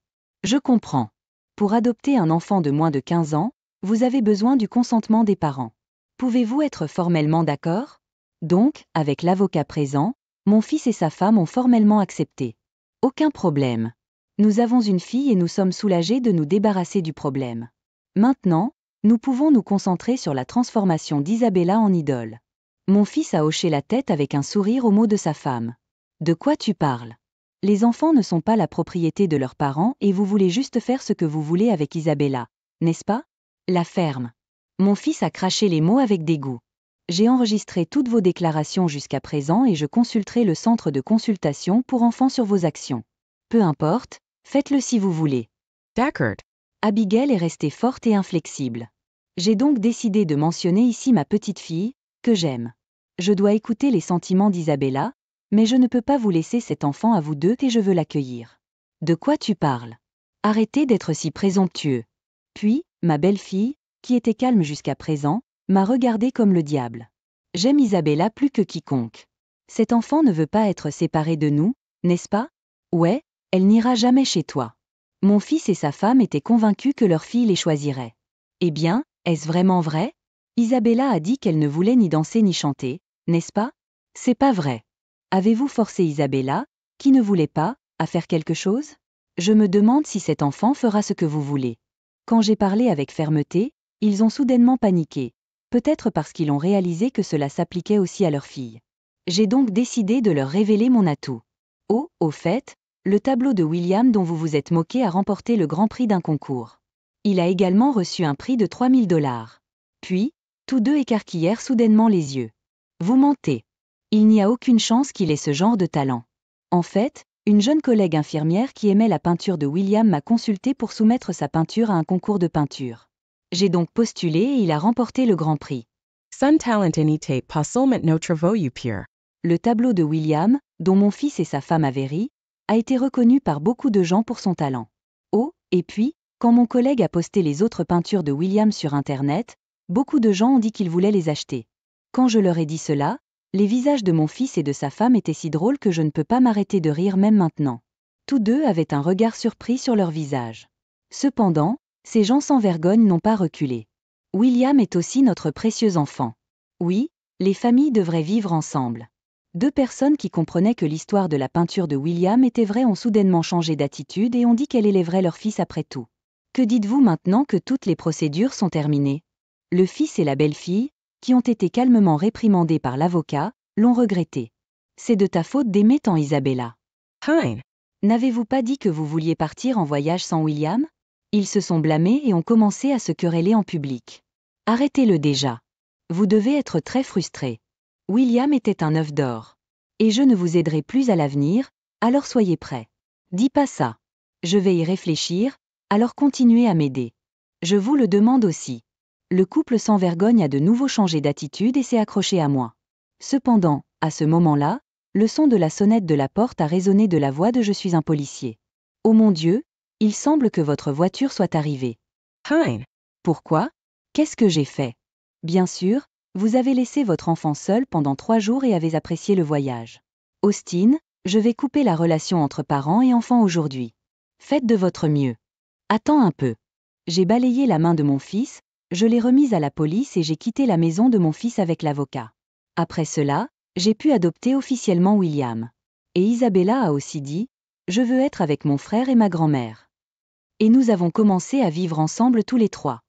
Je comprends. Pour adopter un enfant de moins de 15 ans, vous avez besoin du consentement des parents. Pouvez-vous être formellement d'accord ? Donc, avec l'avocat présent, mon fils et sa femme ont formellement accepté. Aucun problème. Nous avons une fille et nous sommes soulagés de nous débarrasser du problème. Maintenant, nous pouvons nous concentrer sur la transformation d'Isabella en idole. Mon fils a hoché la tête avec un sourire aux mots de sa femme. De quoi tu parles ? Les enfants ne sont pas la propriété de leurs parents et vous voulez juste faire ce que vous voulez avec Isabella, n'est-ce pas ? La ferme. Mon fils a craché les mots avec dégoût. J'ai enregistré toutes vos déclarations jusqu'à présent et je consulterai le centre de consultation pour enfants sur vos actions. Peu importe, faites-le si vous voulez. D'accord. Abigail est restée forte et inflexible. J'ai donc décidé de mentionner ici ma petite fille, que j'aime. Je dois écouter les sentiments d'Isabella, mais je ne peux pas vous laisser cet enfant à vous deux et je veux l'accueillir. De quoi tu parles ? Arrêtez d'être si présomptueux. Puis, ma belle-fille, qui était calme jusqu'à présent, m'a regardé comme le diable. J'aime Isabella plus que quiconque. Cet enfant ne veut pas être séparé de nous, n'est-ce pas ? Ouais, elle n'ira jamais chez toi. Mon fils et sa femme étaient convaincus que leur fille les choisirait. Eh bien, est-ce vraiment vrai ? Isabella a dit qu'elle ne voulait ni danser ni chanter, n'est-ce pas ? C'est pas vrai. Avez-vous forcé Isabella, qui ne voulait pas, à faire quelque chose ? Je me demande si cet enfant fera ce que vous voulez. Quand j'ai parlé avec fermeté, ils ont soudainement paniqué, peut-être parce qu'ils ont réalisé que cela s'appliquait aussi à leur fille. J'ai donc décidé de leur révéler mon atout. Oh, au fait, le tableau de William dont vous vous êtes moqué a remporté le grand prix d'un concours. Il a également reçu un prix de 3000 $. Puis, tous deux écarquillèrent soudainement les yeux. Vous mentez. Il n'y a aucune chance qu'il ait ce genre de talent. En fait, une jeune collègue infirmière qui aimait la peinture de William m'a consulté pour soumettre sa peinture à un concours de peinture. J'ai donc postulé et il a remporté le grand prix. Sun talent inite pas seulement notre voyu pure. Le tableau de William, dont mon fils et sa femme avaient ri, a été reconnu par beaucoup de gens pour son talent. Oh, et puis, quand mon collègue a posté les autres peintures de William sur Internet, beaucoup de gens ont dit qu'ils voulaient les acheter. Quand je leur ai dit cela, les visages de mon fils et de sa femme étaient si drôles que je ne peux pas m'arrêter de rire même maintenant. Tous deux avaient un regard surpris sur leur visage. Cependant, ces gens sans vergogne n'ont pas reculé. William est aussi notre précieux enfant. Oui, les familles devraient vivre ensemble. Deux personnes qui comprenaient que l'histoire de la peinture de William était vraie ont soudainement changé d'attitude et ont dit qu'elle élèverait leur fils après tout. Que dites-vous maintenant que toutes les procédures sont terminées ? Le fils et la belle-fille, qui ont été calmement réprimandés par l'avocat, l'ont regretté. C'est de ta faute d'aimer tant Isabella. Hein. N'avez-vous pas dit que vous vouliez partir en voyage sans William ? Ils se sont blâmés et ont commencé à se quereller en public. Arrêtez-le déjà. Vous devez être très frustré. William était un œuf d'or. Et je ne vous aiderai plus à l'avenir, alors soyez prêts. Dis pas ça. Je vais y réfléchir, alors continuez à m'aider. Je vous le demande aussi. Le couple sans vergogne a de nouveau changé d'attitude et s'est accroché à moi. Cependant, à ce moment-là, le son de la sonnette de la porte a résonné de la voix de « Je suis un policier ». Oh mon Dieu, il semble que votre voiture soit arrivée. Hein. Pourquoi ? Qu'est-ce que j'ai fait ? Bien sûr, vous avez laissé votre enfant seul pendant 3 jours et avez apprécié le voyage. Austin, je vais couper la relation entre parents et enfants aujourd'hui. Faites de votre mieux. Attends un peu. J'ai balayé la main de mon fils, je l'ai remise à la police et j'ai quitté la maison de mon fils avec l'avocat. Après cela, j'ai pu adopter officiellement William. Et Isabella a aussi dit, je veux être avec mon frère et ma grand-mère. Et nous avons commencé à vivre ensemble tous les 3.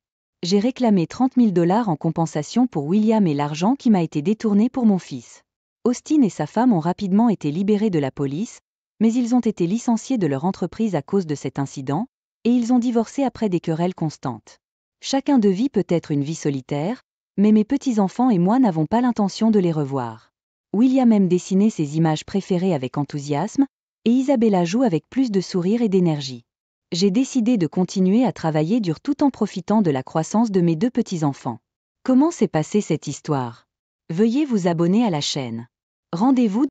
J'ai réclamé 30 000 $ en compensation pour William et l'argent qui m'a été détourné pour mon fils. Austin et sa femme ont rapidement été libérés de la police, mais ils ont été licenciés de leur entreprise à cause de cet incident, et ils ont divorcé après des querelles constantes. Chacun de vit peut-être une vie solitaire, mais mes petits-enfants et moi n'avons pas l'intention de les revoir. William aime dessiner ses images préférées avec enthousiasme, et Isabella joue avec plus de sourire et d'énergie. J'ai décidé de continuer à travailler dur tout en profitant de la croissance de mes 2 petits-enfants. Comment s'est passée cette histoire ? Veuillez vous abonner à la chaîne. Rendez-vous